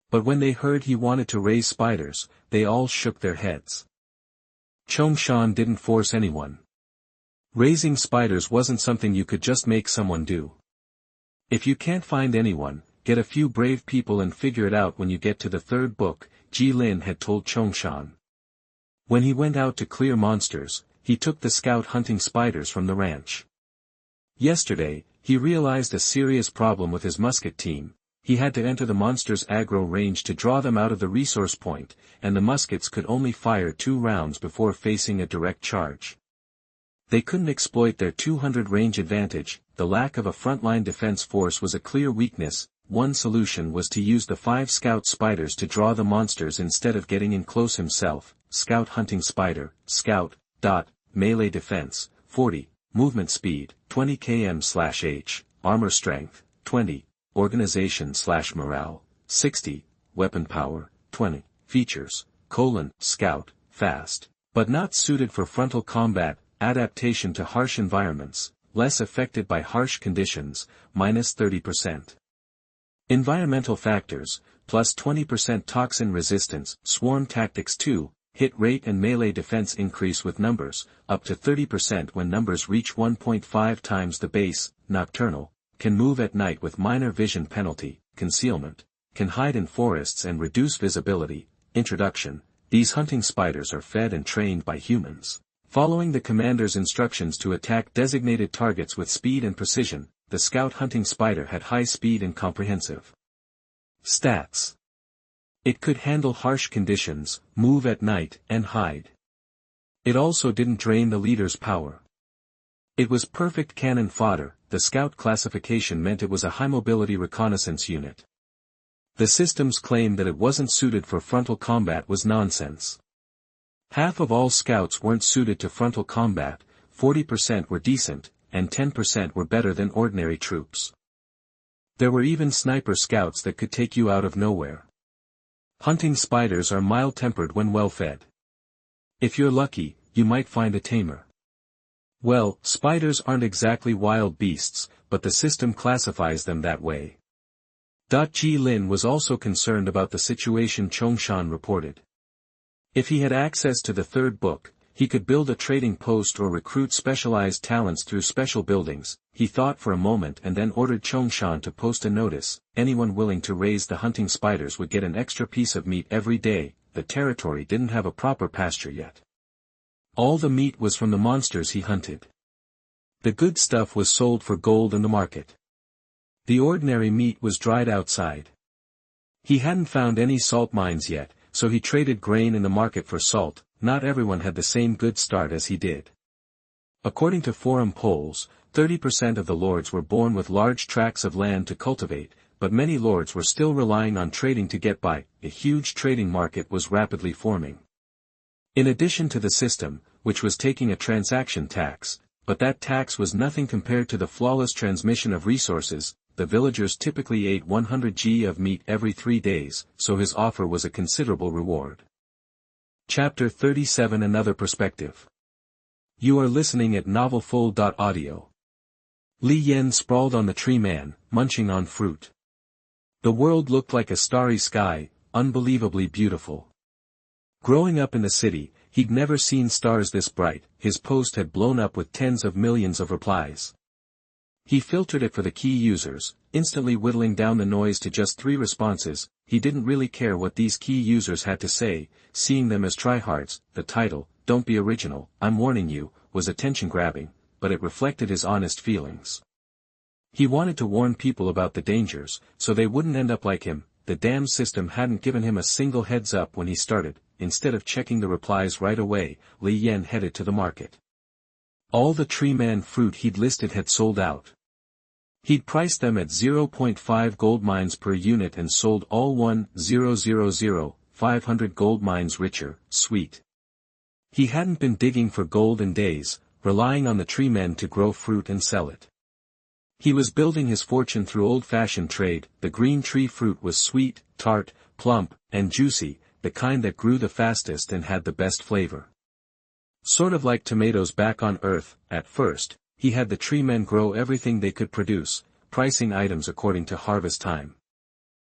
But when they heard he wanted to raise spiders, they all shook their heads. Chongshan didn't force anyone. Raising spiders wasn't something you could just make someone do. If you can't find anyone, get a few brave people and figure it out when you get to the 3rd book, Ji Lin had told Chongshan. When he went out to clear monsters, he took the scout hunting spiders from the ranch. Yesterday, he realized a serious problem with his musket team. He had to enter the monsters' aggro range to draw them out of the resource point, and the muskets could only fire 2 rounds before facing a direct charge. They couldn't exploit their 200 range advantage. The lack of a frontline defense force was a clear weakness. One solution was to use the 5 scout spiders to draw the monsters instead of getting in close himself. Scout hunting spider, scout, melee defense, 40, movement speed, 20 km/h, armor strength, 20, organization/morale, 60, weapon power, 20, features, scout, fast, but not suited for frontal combat, adaptation to harsh environments, less affected by harsh conditions, minus 30%. Environmental factors, plus 20% toxin resistance, swarm tactics 2, hit rate and melee defense increase with numbers, up to 30% when numbers reach 1.5 times the base, nocturnal, can move at night with minor vision penalty, concealment, can hide in forests and reduce visibility. Introduction, these hunting spiders are fed and trained by humans. Following the commander's instructions to attack designated targets with speed and precision, the scout hunting spider had high speed and comprehensive stats. It could handle harsh conditions, move at night, and hide. It also didn't drain the leader's power. It was perfect cannon fodder. The scout classification meant it was a high-mobility reconnaissance unit. The system's claim that it wasn't suited for frontal combat was nonsense. Half of all scouts weren't suited to frontal combat, 40% were decent, and 10% were better than ordinary troops. There were even sniper scouts that could take you out of nowhere. Hunting spiders are mild-tempered when well-fed. If you're lucky, you might find a tamer. Well, spiders aren't exactly wild beasts, but the system classifies them that way. Ji Lin was also concerned about the situation Chongshan reported. If he had access to the third book, he could build a trading post or recruit specialized talents through special buildings. He thought for a moment and then ordered Chongshan to post a notice: anyone willing to raise the hunting spiders would get an extra piece of meat every day. The territory didn't have a proper pasture yet. All the meat was from the monsters he hunted. The good stuff was sold for gold in the market. The ordinary meat was dried outside. He hadn't found any salt mines yet, so he traded grain in the market for salt. Not everyone had the same good start as he did. According to forum polls, 30% of the lords were born with large tracts of land to cultivate, but many lords were still relying on trading to get by. A huge trading market was rapidly forming. In addition to the system, which was taking a transaction tax, but that tax was nothing compared to the flawless transmission of resources. The villagers typically ate 100 g of meat every 3 days, so his offer was a considerable reward. Chapter 37 Another Perspective. You are listening at novelfull.audio. Li Yen sprawled on the tree man, munching on fruit. The world looked like a starry sky, unbelievably beautiful. Growing up in the city, he'd never seen stars this bright. His post had blown up with tens of millions of replies. He filtered it for the key users, instantly whittling down the noise to just 3 responses. He didn't really care what these key users had to say, seeing them as tryhards. The title, "Don't Be Original, I'm Warning You," was attention-grabbing, but it reflected his honest feelings. He wanted to warn people about the dangers, so they wouldn't end up like him. The damn system hadn't given him a single heads-up when he started. Instead of checking the replies right away, Li Yen headed to the market. All the tree man fruit he'd listed had sold out. He'd priced them at 0.5 gold mines per unit and sold all 1,000,500 gold mines richer, sweet. He hadn't been digging for gold in days, relying on the tree men to grow fruit and sell it. He was building his fortune through old-fashioned trade. The green tree fruit was sweet, tart, plump, and juicy, the kind that grew the fastest and had the best flavor. Sort of like tomatoes back on Earth. At first, he had the tree men grow everything they could produce, pricing items according to harvest time.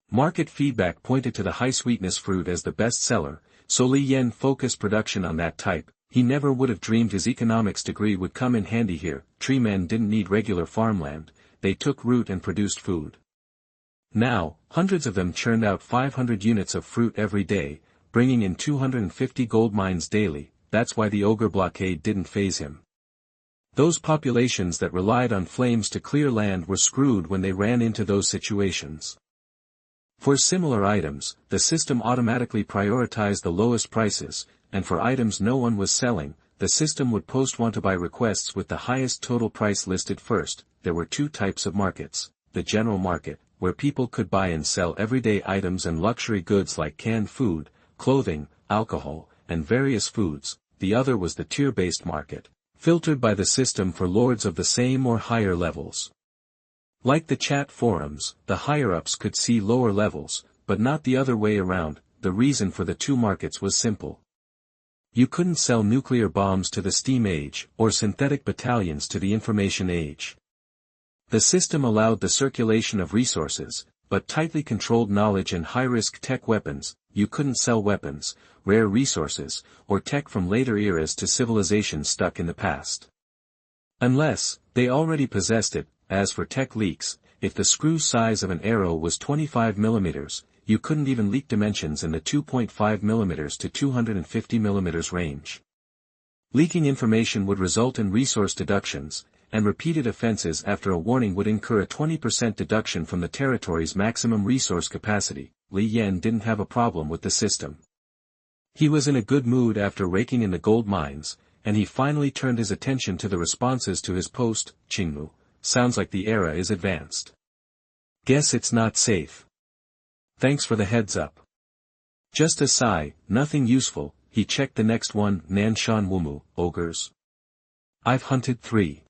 Market feedback pointed to the high-sweetness fruit as the best seller, so Li Yen focused production on that type. He never would have dreamed his economics degree would come in handy here. Tree men didn't need regular farmland, they took root and produced food. Now, hundreds of them churned out 500 units of fruit every day, bringing in 250 gold mines daily. That's why the ogre blockade didn't faze him. Those populations that relied on flames to clear land were screwed when they ran into those situations. For similar items, the system automatically prioritized the lowest prices, and for items no one was selling, the system would post want-to-buy requests with the highest total price listed first. There were 2 types of markets: the general market, where people could buy and sell everyday items and luxury goods like canned food, clothing, alcohol, and various foods. The other was the tier-based market, filtered by the system for lords of the same or higher levels. Like the chat forums, the higher-ups could see lower levels, but not the other way around. The reason for the 2 markets was simple. You couldn't sell nuclear bombs to the Steam Age, or synthetic battalions to the Information Age. The system allowed the circulation of resources, but tightly controlled knowledge and high-risk tech weapons. You couldn't sell weapons, rare resources, or tech from later eras to civilizations stuck in the past. Unless, they already possessed it. As for tech leaks, if the screw size of an arrow was 25 mm, you couldn't even leak dimensions in the 2.5 mm to 250 mm range. Leaking information would result in resource deductions, and repeated offenses after a warning would incur a 20% deduction from the territory's maximum resource capacity. Li Yen didn't have a problem with the system. He was in a good mood after raking in the gold mines, and he finally turned his attention to the responses to his post. Qingmu, sounds like the era is advanced. Guess it's not safe. Thanks for the heads up. Just a sigh, nothing useful. He checked the next one. Nanshan Wumu, ogres. I've hunted 3.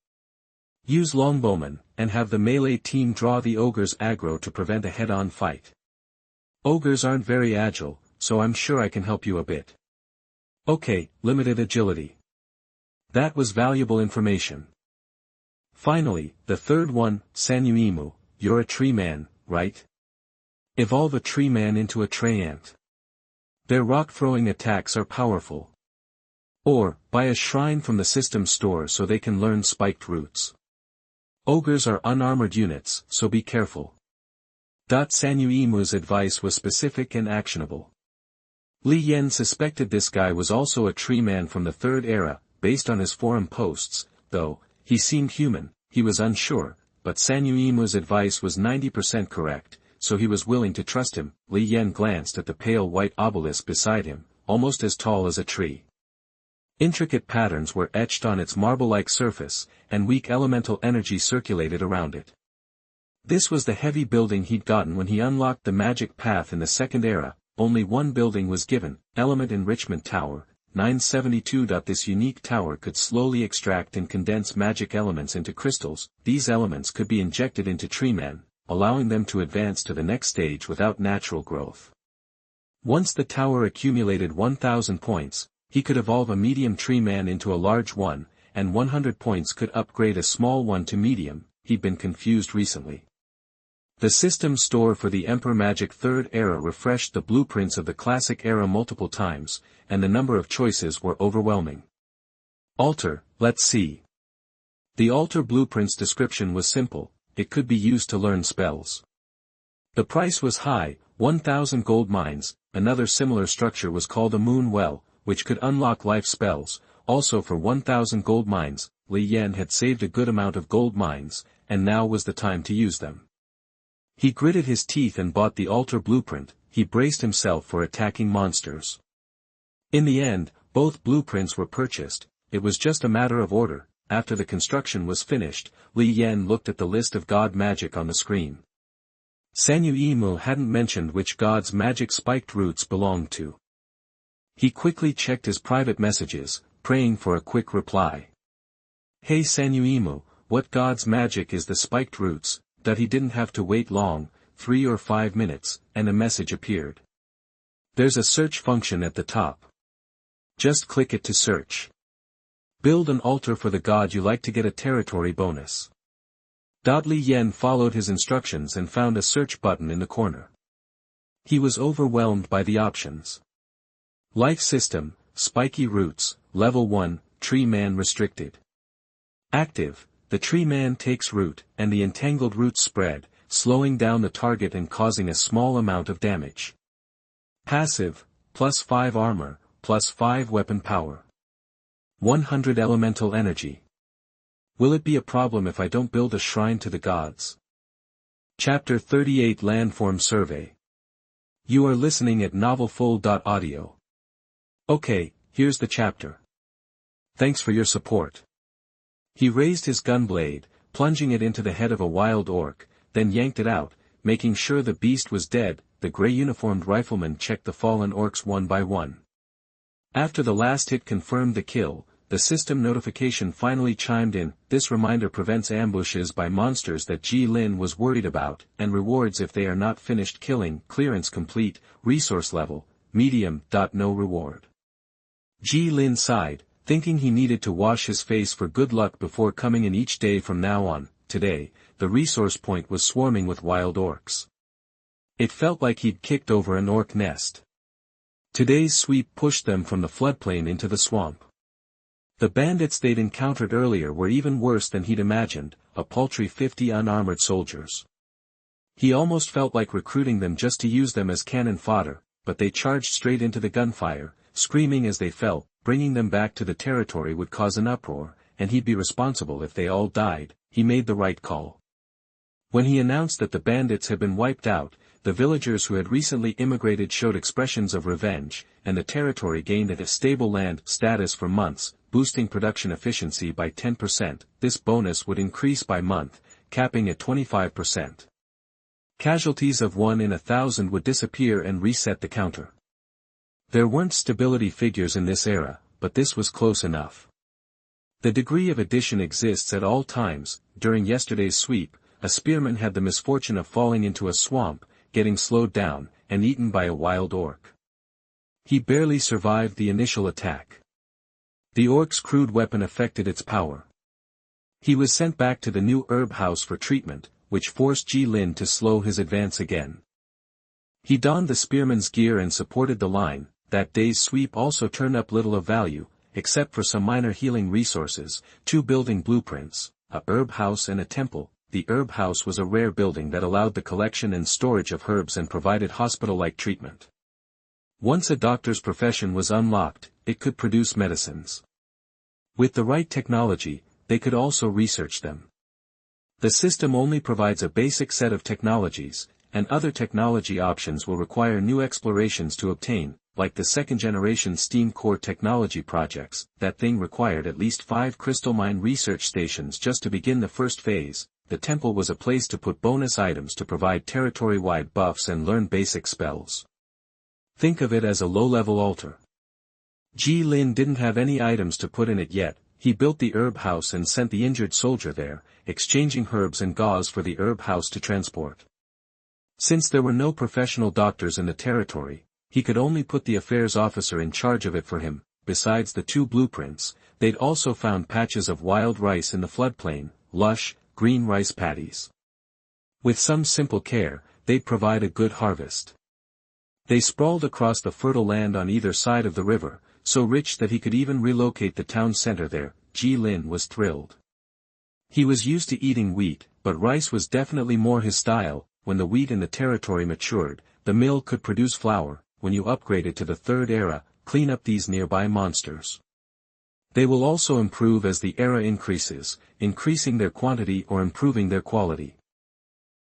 Use Longbowmen, and have the melee team draw the ogres aggro to prevent a head-on fight. Ogres aren't very agile, so I'm sure I can help you a bit. Okay, limited agility. That was valuable information. Finally, the third one, Sanuimu, you're a tree man, right? Evolve a tree man into a tree ant. Their rock-throwing attacks are powerful. Or, buy a shrine from the system store so they can learn spiked roots. Ogres are unarmored units, so be careful. Sanuimu's advice was specific and actionable. Li Yen suspected this guy was also a tree man from the Third Era, based on his forum posts, though, he seemed human, he was unsure, but Sanuimu's advice was 90% correct, so he was willing to trust him. Li Yen glanced at the pale white obelisk beside him, almost as tall as a tree. Intricate patterns were etched on its marble-like surface, and weak elemental energy circulated around it. This was the heavy building he'd gotten when he unlocked the magic path in the Second Era. Only one building was given, Element Enrichment Tower, 972. This unique tower could slowly extract and condense magic elements into crystals. These elements could be injected into treemen, allowing them to advance to the next stage without natural growth. Once the tower accumulated 1,000 points, he could evolve a medium tree man into a large one, and 100 points could upgrade a small one to medium. He'd been confused recently. The system store for the Emperor Magic Third Era refreshed the blueprints of the Classic Era multiple times, and the number of choices were overwhelming. Altar, let's see. The altar blueprint's description was simple, it could be used to learn spells. The price was high, 1,000 gold mines. Another similar structure was called a moon well, which could unlock life spells, also for 1,000 gold mines. Li Yen had saved a good amount of gold mines, and now was the time to use them. He gritted his teeth and bought the altar blueprint. He braced himself for attacking monsters. In the end, both blueprints were purchased. It was just a matter of order. After the construction was finished, Li Yen looked at the list of god magic on the screen. Sanuimu hadn't mentioned which god's magic spiked roots belonged to. He quickly checked his private messages, praying for a quick reply. Hey Sanuimu, what god's magic is the spiked roots? That he didn't have to wait long, 3 or 5 minutes, and a message appeared. There's a search function at the top. Just click it to search. Build an altar for the god you like to get a territory bonus. Li Yen followed his instructions and found a search button in the corner. He was overwhelmed by the options. Life system, spiky roots, level 1, tree man restricted. Active, the tree man takes root, and the entangled roots spread, slowing down the target and causing a small amount of damage. Passive, +5 armor, +5 weapon power. 100 elemental energy. Will it be a problem if I don't build a shrine to the gods? Chapter 38 Landform Survey. You are listening at novelfull.audio. Okay, here's the chapter. Thanks for your support. He raised his gun blade, plunging it into the head of a wild orc, then yanked it out, making sure the beast was dead. The gray-uniformed rifleman checked the fallen orcs one by one. After the last hit confirmed the kill, the system notification finally chimed in. This reminder prevents ambushes by monsters that Ji Lin was worried about, and rewards if they are not finished killing. Clearance complete, resource level, medium. No reward. Ji Lin sighed, thinking he needed to wash his face for good luck before coming in each day from now on. Today, the resource point was swarming with wild orcs. It felt like he'd kicked over an orc nest. Today's sweep pushed them from the floodplain into the swamp. The bandits they'd encountered earlier were even worse than he'd imagined, a paltry 50 unarmored soldiers. He almost felt like recruiting them just to use them as cannon fodder, but they charged straight into the gunfire, screaming as they fell. Bringing them back to the territory would cause an uproar, and he'd be responsible if they all died. He made the right call. When he announced that the bandits had been wiped out, the villagers who had recently immigrated showed expressions of revenge, and the territory gained a stable land status for months, boosting production efficiency by 10%. This bonus would increase by month, capping at 25%. Casualties of 1 in 1,000 would disappear and reset the counter. There weren't stability figures in this era, but this was close enough. The degree of addition exists at all times. during yesterday's sweep, a spearman had the misfortune of falling into a swamp, getting slowed down, and eaten by a wild orc. He barely survived the initial attack. The orc's crude weapon affected its power. He was sent back to the new herb house for treatment, which forced Ji-Lin to slow his advance again. He donned the spearman's gear and supported the line. That day's sweep also turned up little of value, except for some minor healing resources, 2 building blueprints, a herb house and a temple. The herb house was a rare building that allowed the collection and storage of herbs and provided hospital-like treatment. Once a doctor's profession was unlocked, it could produce medicines. With the right technology, they could also research them. The system only provides a basic set of technologies, and other technology options will require new explorations to obtain, like the second-generation steam core technology projects. That thing required at least 5 crystal mine research stations just to begin the first phase. The temple was a place to put bonus items to provide territory-wide buffs and learn basic spells. Think of it as a low-level altar. Ji-Lin didn't have any items to put in it yet. He built the herb house and sent the injured soldier there, exchanging herbs and gauze for the herb house to transport. Since there were no professional doctors in the territory, he could only put the affairs officer in charge of it for him. Besides the 2 blueprints, they'd also found patches of wild rice in the floodplain, lush, green rice paddies. With some simple care, they'd provide a good harvest. They sprawled across the fertile land on either side of the river, so rich that he could even relocate the town center there. Ji-Lin was thrilled. He was used to eating wheat, but rice was definitely more his style. When the wheat in the territory matured, the mill could produce flour. When you upgrade it to the 3rd era, clean up these nearby monsters. They will also improve as the era increases, increasing their quantity or improving their quality.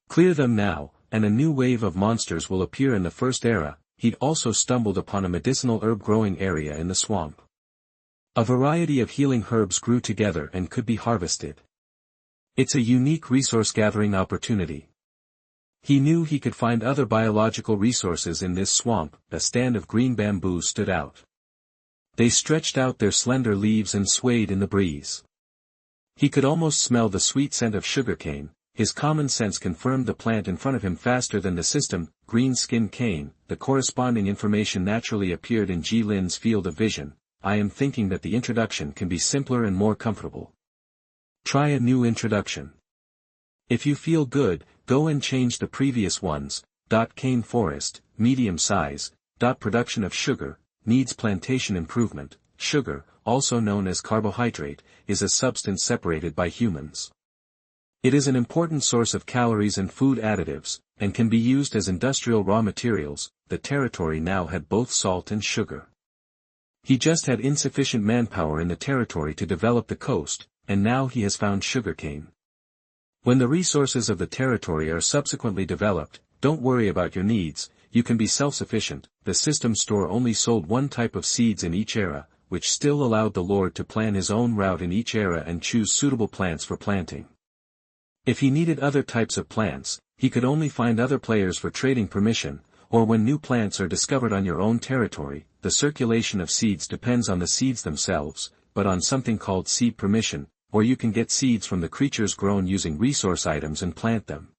Clear them now, and a new wave of monsters will appear in the 1st era. He'd also stumbled upon a medicinal herb growing area in the swamp. A variety of healing herbs grew together and could be harvested. It's a unique resource gathering opportunity. He knew he could find other biological resources in this swamp. A stand of green bamboo stood out. They stretched out their slender leaves and swayed in the breeze. He could almost smell the sweet scent of sugarcane. His common sense confirmed the plant in front of him faster than the system. Green skin cane. The corresponding information naturally appeared in Ji-Lin's field of vision. I am thinking that the introduction can be simpler and more comfortable. Try a new introduction. If you feel good, go and change the previous ones. Cane forest, medium size. Production of sugar, needs plantation improvement. Sugar, also known as carbohydrate, is a substance separated by humans. It is an important source of calories and food additives, and can be used as industrial raw materials. The territory now had both salt and sugar. He just had insufficient manpower in the territory to develop the coast, and now he has found sugarcane. When the resources of the territory are subsequently developed, don't worry about your needs, you can be self-sufficient. The system store only sold 1 type of seeds in each era, which still allowed the Lord to plan his own route in each era and choose suitable plants for planting. If he needed other types of plants, he could only find other players for trading permission, or when new plants are discovered on your own territory. The circulation of seeds depends on the seeds themselves, but on something called seed permission, or you can get seeds from the creatures grown using resource items and plant them.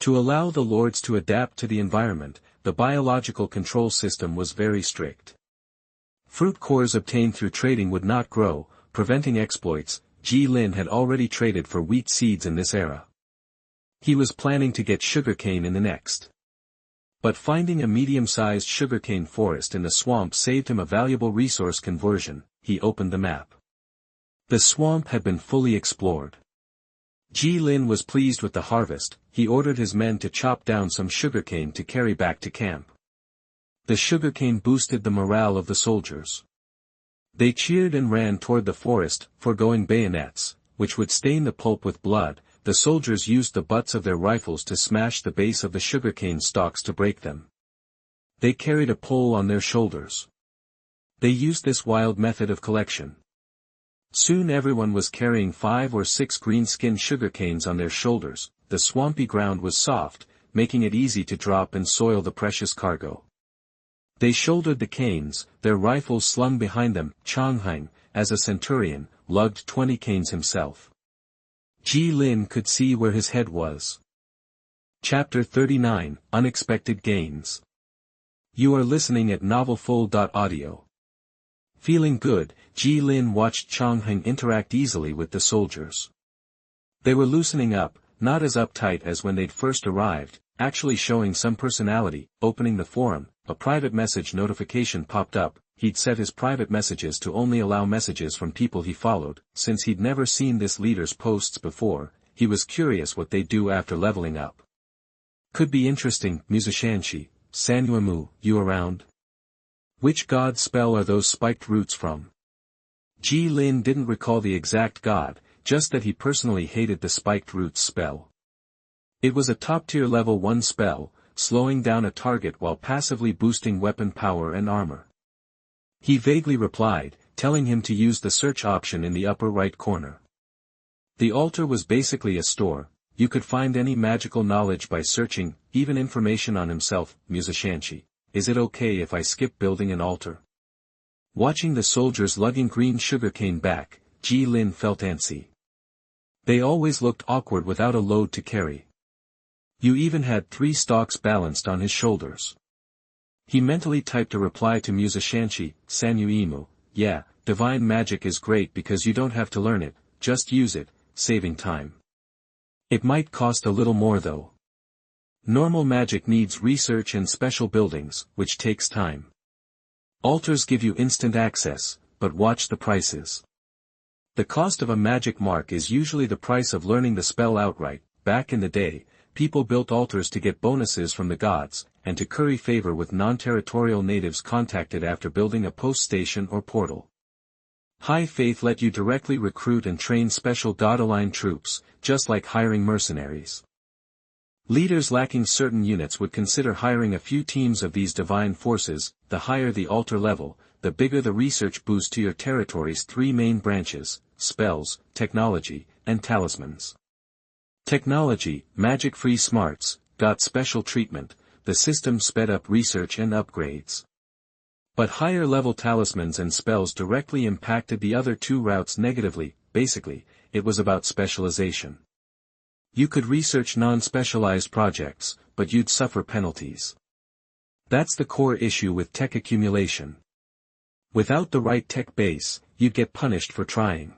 To allow the lords to adapt to the environment, the biological control system was very strict. Fruit cores obtained through trading would not grow, preventing exploits. Ji-Lin had already traded for wheat seeds in this era. He was planning to get sugarcane in the next. But finding a medium-sized sugarcane forest in the swamp saved him a valuable resource conversion. He opened the map. The swamp had been fully explored. Ji-Lin was pleased with the harvest. He ordered his men to chop down some sugarcane to carry back to camp. The sugarcane boosted the morale of the soldiers. They cheered and ran toward the forest, foregoing bayonets, which would stain the pulp with blood. The soldiers used the butts of their rifles to smash the base of the sugarcane stalks to break them. They carried a pole on their shoulders. They used this wild method of collection. Soon everyone was carrying 5 or 6 green-skin sugarcanes on their shoulders. The swampy ground was soft, making it easy to drop and soil the precious cargo. They shouldered the canes, their rifles slung behind them. Changhain, as a centurion, lugged 20 canes himself. Ji Lin could see where his head was. Chapter 39, Unexpected Gains. You are listening at novelfull.audio. Feeling good, Ji Lin watched Chang Heng interact easily with the soldiers. They were loosening up, not as uptight as when they'd first arrived, actually showing some personality. Opening the forum, a private message notification popped up. He'd set his private messages to only allow messages from people he followed. Since he'd never seen this leader's posts before, he was curious what they'd do after leveling up. Could be interesting. Musicianshi, Sanyuemu, you around? Which god spell are those spiked roots from? Ji Lin didn't recall the exact god, just that he personally hated the spiked roots spell. It was a top-tier level 1 spell, slowing down a target while passively boosting weapon power and armor. He vaguely replied, telling him to use the search option in the upper right corner. The altar was basically a store. You could find any magical knowledge by searching, even information on himself. Musicianshi, is it okay if I skip building an altar? Watching the soldiers lugging green sugarcane back, Ji Lin felt antsy. They always looked awkward without a load to carry. You even had 3 stalks balanced on his shoulders. He mentally typed a reply to Musicianshi, Sanyuemu, yeah, divine magic is great because you don't have to learn it, just use it, saving time. It might cost a little more though. Normal magic needs research and special buildings, which takes time. Altars give you instant access, but watch the prices. The cost of a magic mark is usually the price of learning the spell outright. Back in the day, people built altars to get bonuses from the gods, and to curry favor with non-territorial natives contacted after building a post station or portal. High faith let you directly recruit and train special god-aligned troops, just like hiring mercenaries. Leaders lacking certain units would consider hiring a few teams of these divine forces. The higher the altar level, the bigger the research boost to your territory's 3 main branches: spells, technology, and talismans. Technology, magic-free smarts, got special treatment. The system sped up research and upgrades. But higher-level talismans and spells directly impacted the other 2 routes negatively. Basically, it was about specialization. You could research non-specialized projects, but you'd suffer penalties. That's the core issue with tech accumulation. Without the right tech base, you'd get punished for trying.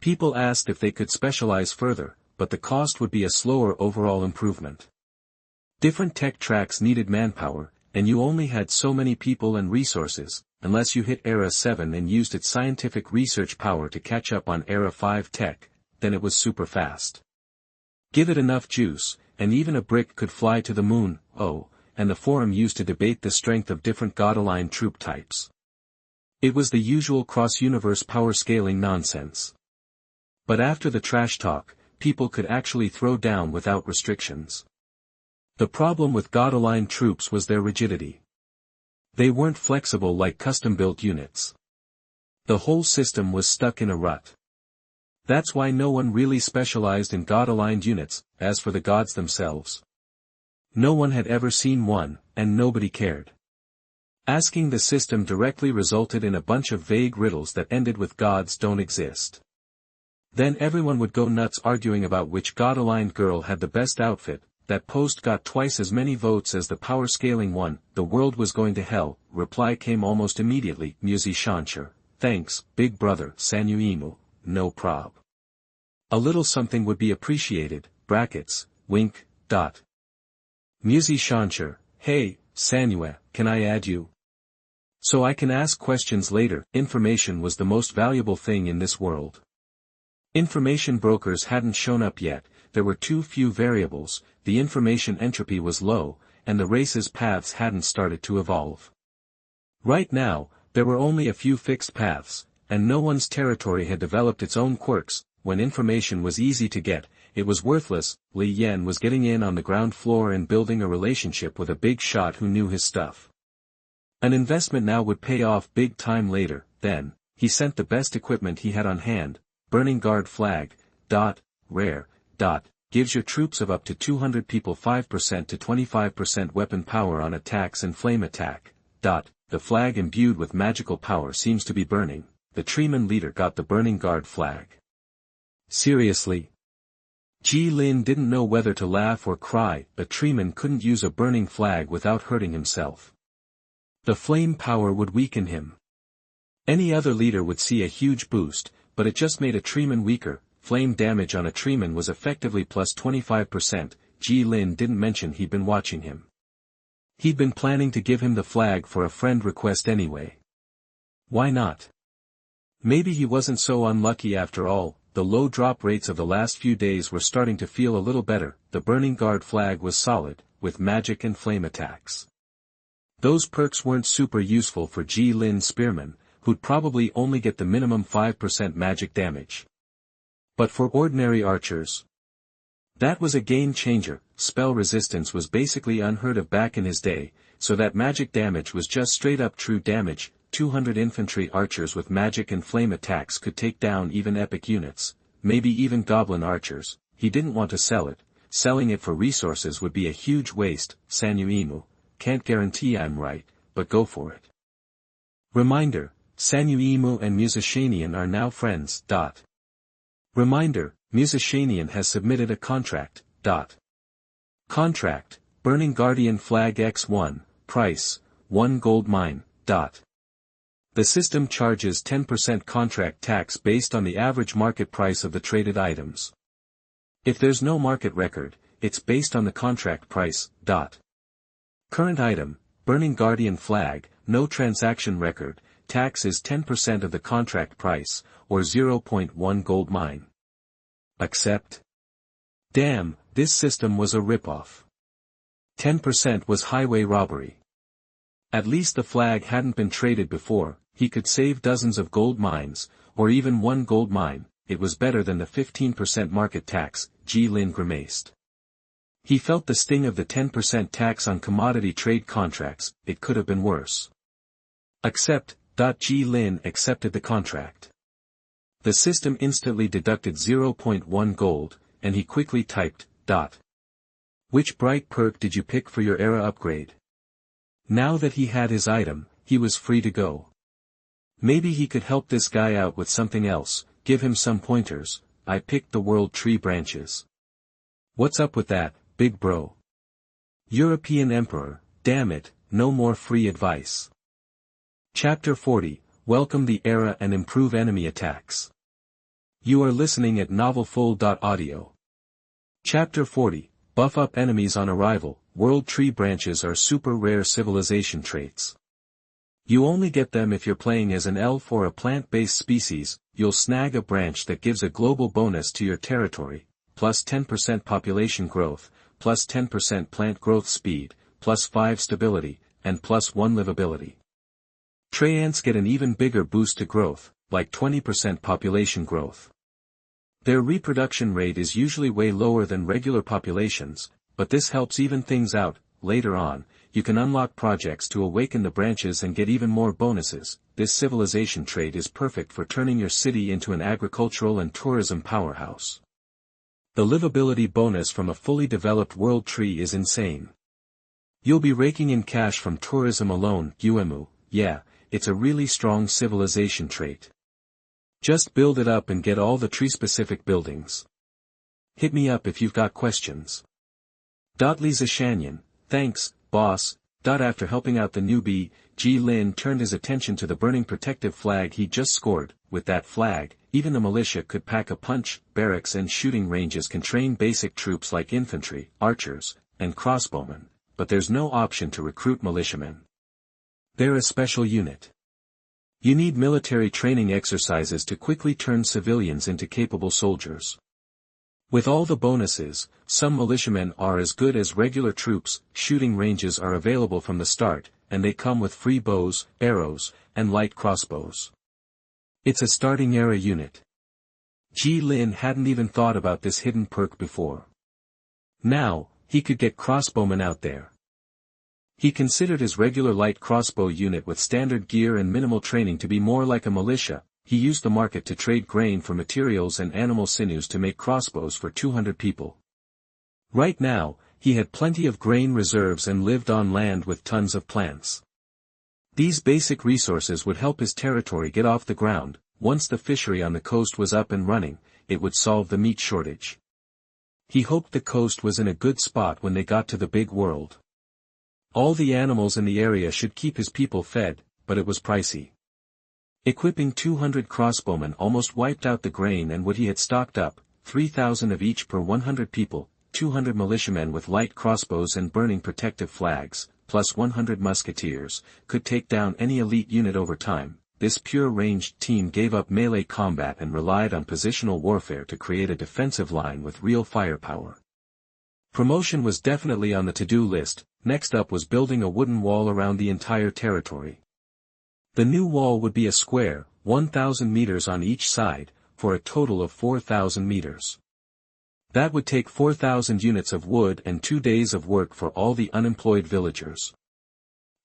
People asked if they could specialize further, but the cost would be a slower overall improvement. Different tech tracks needed manpower, and you only had so many people and resources, unless you hit Era 7 and used its scientific research power to catch up on Era 5 tech, then it was super fast. Give it enough juice, and even a brick could fly to the moon. And the forum used to debate the strength of different god-aligned troop types. It was the usual cross-universe power scaling nonsense. But after the trash talk, people could actually throw down without restrictions. The problem with god-aligned troops was their rigidity. They weren't flexible like custom-built units. The whole system was stuck in a rut. That's why no one really specialized in god-aligned units. As for the gods themselves, no one had ever seen one, and nobody cared. Asking the system directly resulted in a bunch of vague riddles that ended with gods don't exist. Then everyone would go nuts arguing about which god-aligned girl had the best outfit. That post got twice as many votes as the power-scaling one. The world was going to hell. Reply came almost immediately. Musicianshi, thanks, big brother. Sanyuemu, no prob. A little something would be appreciated. Brackets, wink, dot. Musicianshi, hey, Sanyue, can I add you? So I can ask questions later. Information was the most valuable thing in this world. Information brokers hadn't shown up yet. There were too few variables, the information entropy was low, and the race's paths hadn't started to evolve. Right now, there were only a few fixed paths, and no one's territory had developed its own quirks. When information was easy to get, it was worthless. Li Yan was getting in on the ground floor and building a relationship with a big shot who knew his stuff. An investment now would pay off big time later. Then, he sent the best equipment he had on hand. Burning Guard flag, rare, gives your troops of up to 200 people 5% to 25% weapon power on attacks and flame attack, the flag imbued with magical power seems to be burning. The Treeman leader got the Burning Guard flag. Seriously? Ji Lin didn't know whether to laugh or cry. A treeman couldn't use a burning flag without hurting himself. The flame power would weaken him. Any other leader would see a huge boost, but it just made a treeman weaker. Flame damage on a treeman was effectively plus 25%. Ji Lin didn't mention he'd been watching him. He'd been planning to give him the flag for a friend request anyway. Why not? Maybe he wasn't so unlucky after all. The low drop rates of the last few days were starting to feel a little better. The Burning Guard flag was solid, with magic and flame attacks. Those perks weren't super useful for Ji Lin's spearmen, who'd probably only get the minimum 5% magic damage. But for ordinary archers, that was a game changer. Spell resistance was basically unheard of back in his day, so that magic damage was just straight up true damage. 200 infantry archers with magic and flame attacks could take down even epic units, maybe even goblin archers. He didn't want to sell it. Selling it for resources would be a huge waste. Sanuimu, can't guarantee I'm right, but go for it. Reminder, Sanuimu and Musicianian are now friends. Reminder, Musicianian has submitted a contract. Contract, Burning Guardian Flag X1, price, 1 gold mine. The system charges 10% contract tax based on the average market price of the traded items. If there's no market record, it's based on the contract price. Current item, Burning Guardian Flag, no transaction record, tax is 10% of the contract price, or 0.1 gold mine. Accept? Damn, this system was a ripoff. 10% was highway robbery. At least the flag hadn't been traded before. He could save dozens of gold mines, or even 1 gold mine. It was better than the 15% market tax. Ji Lin grimaced. He felt the sting of the 10% tax on commodity trade contracts. It could have been worse. Accept. Ji Lin accepted the contract. The system instantly deducted 0.1 gold, and he quickly typed. Which bright perk did you pick for your era upgrade? Now that he had his item, he was free to go. Maybe he could help this guy out with something else, give him some pointers. I picked the world tree branches. What's up with that, big bro? European Emperor, damn it, no more free advice. Chapter 40, Welcome the Era and Improve Enemy Attacks. You are listening at novelfull.audio. Chapter 40, Buff up enemies on arrival. World tree branches are super rare civilization traits. You only get them if you're playing as an elf or a plant-based species. You'll snag a branch that gives a global bonus to your territory, plus 10% population growth, plus 10% plant growth speed, plus 5 stability, and plus 1 livability. Treants get an even bigger boost to growth, like 20% population growth. Their reproduction rate is usually way lower than regular populations, but this helps even things out. Later on, you can unlock projects to awaken the branches and get even more bonuses. This civilization trait is perfect for turning your city into an agricultural and tourism powerhouse. The livability bonus from a fully developed world tree is insane. You'll be raking in cash from tourism alone. Uemu, yeah, it's a really strong civilization trait. Just build it up and get all the tree-specific buildings. Hit me up if you've got questions. Lisa Shanyan, thanks, boss. After helping out the newbie, Ji Lin turned his attention to the burning protective flag he just scored. With that flag, even the militia could pack a punch. Barracks and shooting ranges can train basic troops like infantry, archers, and crossbowmen, but there's no option to recruit militiamen. They're a special unit. You need military training exercises to quickly turn civilians into capable soldiers. With all the bonuses, some militiamen are as good as regular troops. Shooting ranges are available from the start, and they come with free bows, arrows, and light crossbows. It's a starting era unit. Ji Lin hadn't even thought about this hidden perk before. Now, he could get crossbowmen out there. He considered his regular light crossbow unit with standard gear and minimal training to be more like a militia. He used the market to trade grain for materials and animal sinews to make crossbows for 200 people. Right now, he had plenty of grain reserves and lived on land with tons of plants. These basic resources would help his territory get off the ground. Once the fishery on the coast was up and running, it would solve the meat shortage. He hoped the coast was in a good spot when they got to the big world. All the animals in the area should keep his people fed, but it was pricey. Equipping 200 crossbowmen almost wiped out the grain and wood he had stocked up, 3,000 of each per 100 people, 200 militiamen with light crossbows and burning protective flags, plus 100 musketeers, could take down any elite unit over time. This pure-ranged team gave up melee combat and relied on positional warfare to create a defensive line with real firepower. Promotion was definitely on the to-do list. Next up was building a wooden wall around the entire territory. The new wall would be a square, 1,000 meters on each side, for a total of 4,000 meters. That would take 4,000 units of wood and 2 days of work for all the unemployed villagers.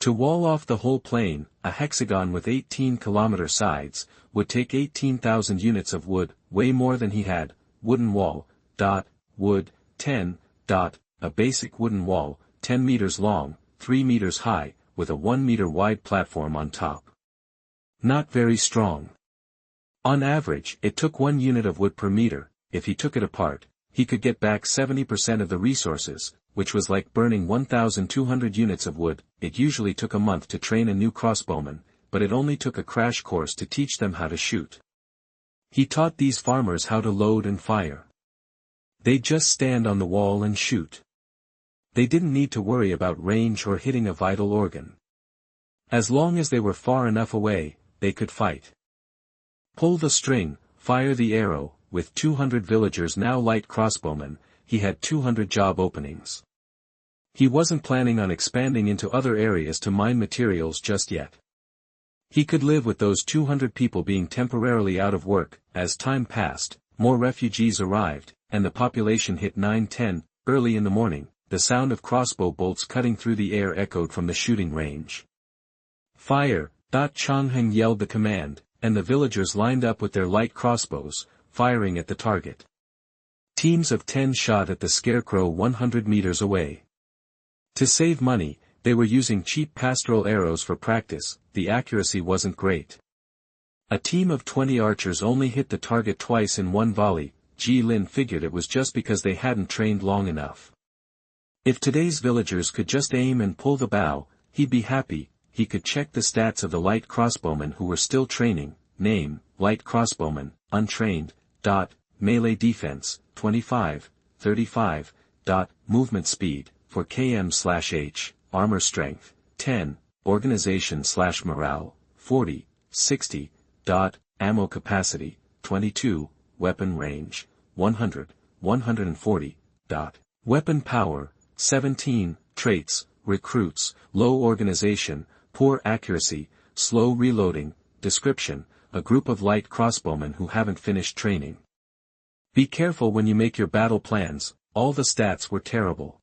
To wall off the whole plain, a hexagon with 18-kilometer sides, would take 18,000 units of wood, way more than he had. Wooden wall, wood, 10, a basic wooden wall, 10 meters long, 3 meters high, with a 1 meter wide platform on top. Not very strong. On average, it took 1 unit of wood per meter. If he took it apart, he could get back 70% of the resources, which was like burning 1,200 units of wood. It usually took a month to train a new crossbowman, but it only took a crash course to teach them how to shoot. He taught these farmers how to load and fire. They'd just stand on the wall and shoot. They didn't need to worry about range or hitting a vital organ. As long as they were far enough away, they could fight. Pull the string, fire the arrow. With 200 villagers now light crossbowmen, he had 200 job openings. He wasn't planning on expanding into other areas to mine materials just yet. He could live with those 200 people being temporarily out of work. As time passed, more refugees arrived, and the population hit 9-10. Early in the morning, the sound of crossbow bolts cutting through the air echoed from the shooting range. Fire! Changheng yelled the command, and the villagers lined up with their light crossbows, firing at the target. Teams of 10 shot at the scarecrow 100 meters away. To save money, they were using cheap pastoral arrows for practice. The accuracy wasn't great. A team of 20 archers only hit the target twice in one volley. Ji Lin figured it was just because they hadn't trained long enough. If today's villagers could just aim and pull the bow, he'd be happy. He could check the stats of the light crossbowmen who were still training. Name, light crossbowman, untrained. Melee defense, 25, 35. Movement speed, for km/h, armor strength, 10, organization/morale, 40, 60. Ammo capacity, 22, weapon range, 100, 140. Weapon power, 17, traits, recruits, low organization, poor accuracy, slow reloading, description, a group of light crossbowmen who haven't finished training. Be careful when you make your battle plans. All the stats were terrible.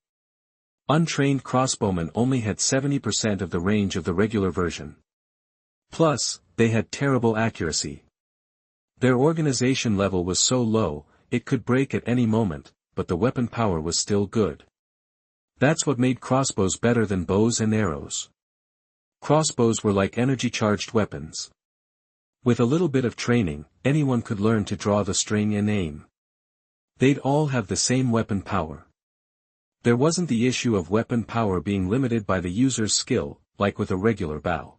Untrained crossbowmen only had 70% of the range of the regular version. Plus, they had terrible accuracy. Their organization level was so low, it could break at any moment, but the weapon power was still good. That's what made crossbows better than bows and arrows. Crossbows were like energy-charged weapons. With a little bit of training, anyone could learn to draw the string and aim. They'd all have the same weapon power. There wasn't the issue of weapon power being limited by the user's skill, like with a regular bow.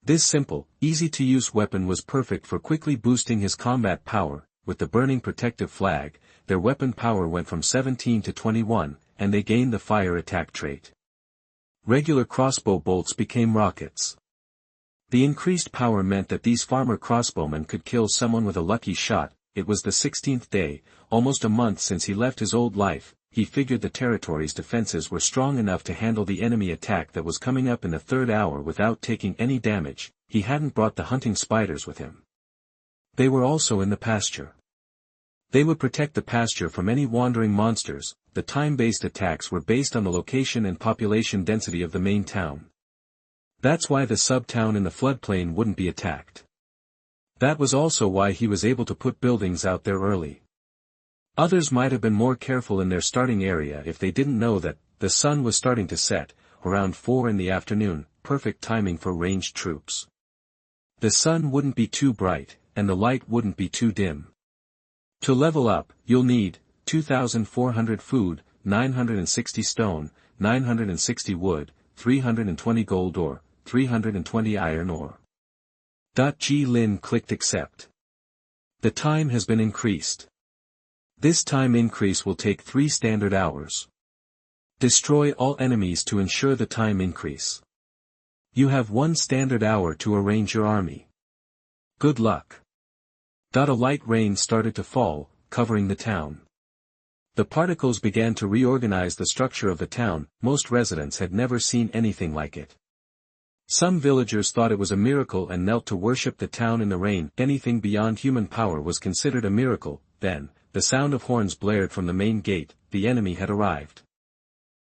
This simple, easy-to-use weapon was perfect for quickly boosting his combat power. With the burning protective flag, their weapon power went from 17 to 21, and they gained the fire attack trait. Regular crossbow bolts became rockets. The increased power meant that these farmer crossbowmen could kill someone with a lucky shot. It was the 16th day, almost a month since he left his old life. He figured the territory's defenses were strong enough to handle the enemy attack that was coming up in the third hour without taking any damage. He hadn't brought the hunting spiders with him. They were also in the pasture. They would protect the pasture from any wandering monsters. The time-based attacks were based on the location and population density of the main town. That's why the sub-town in the floodplain wouldn't be attacked. That was also why he was able to put buildings out there early. Others might have been more careful in their starting area if they didn't know that the sun was starting to set, around 4 in the afternoon, perfect timing for ranged troops. The sun wouldn't be too bright, and the light wouldn't be too dim. To level up, you'll need 2,400 food, 960 stone, 960 wood, 320 gold ore, 320 iron ore. G. Lin clicked accept. The time has been increased. This time increase will take 3 standard hours. Destroy all enemies to ensure the time increase. You have 1 standard hour to arrange your army. Good luck. A light rain started to fall, covering the town. The particles began to reorganize the structure of the town. Most residents had never seen anything like it. Some villagers thought it was a miracle and knelt to worship the town in the rain. Anything beyond human power was considered a miracle. Then, the sound of horns blared from the main gate. The enemy had arrived.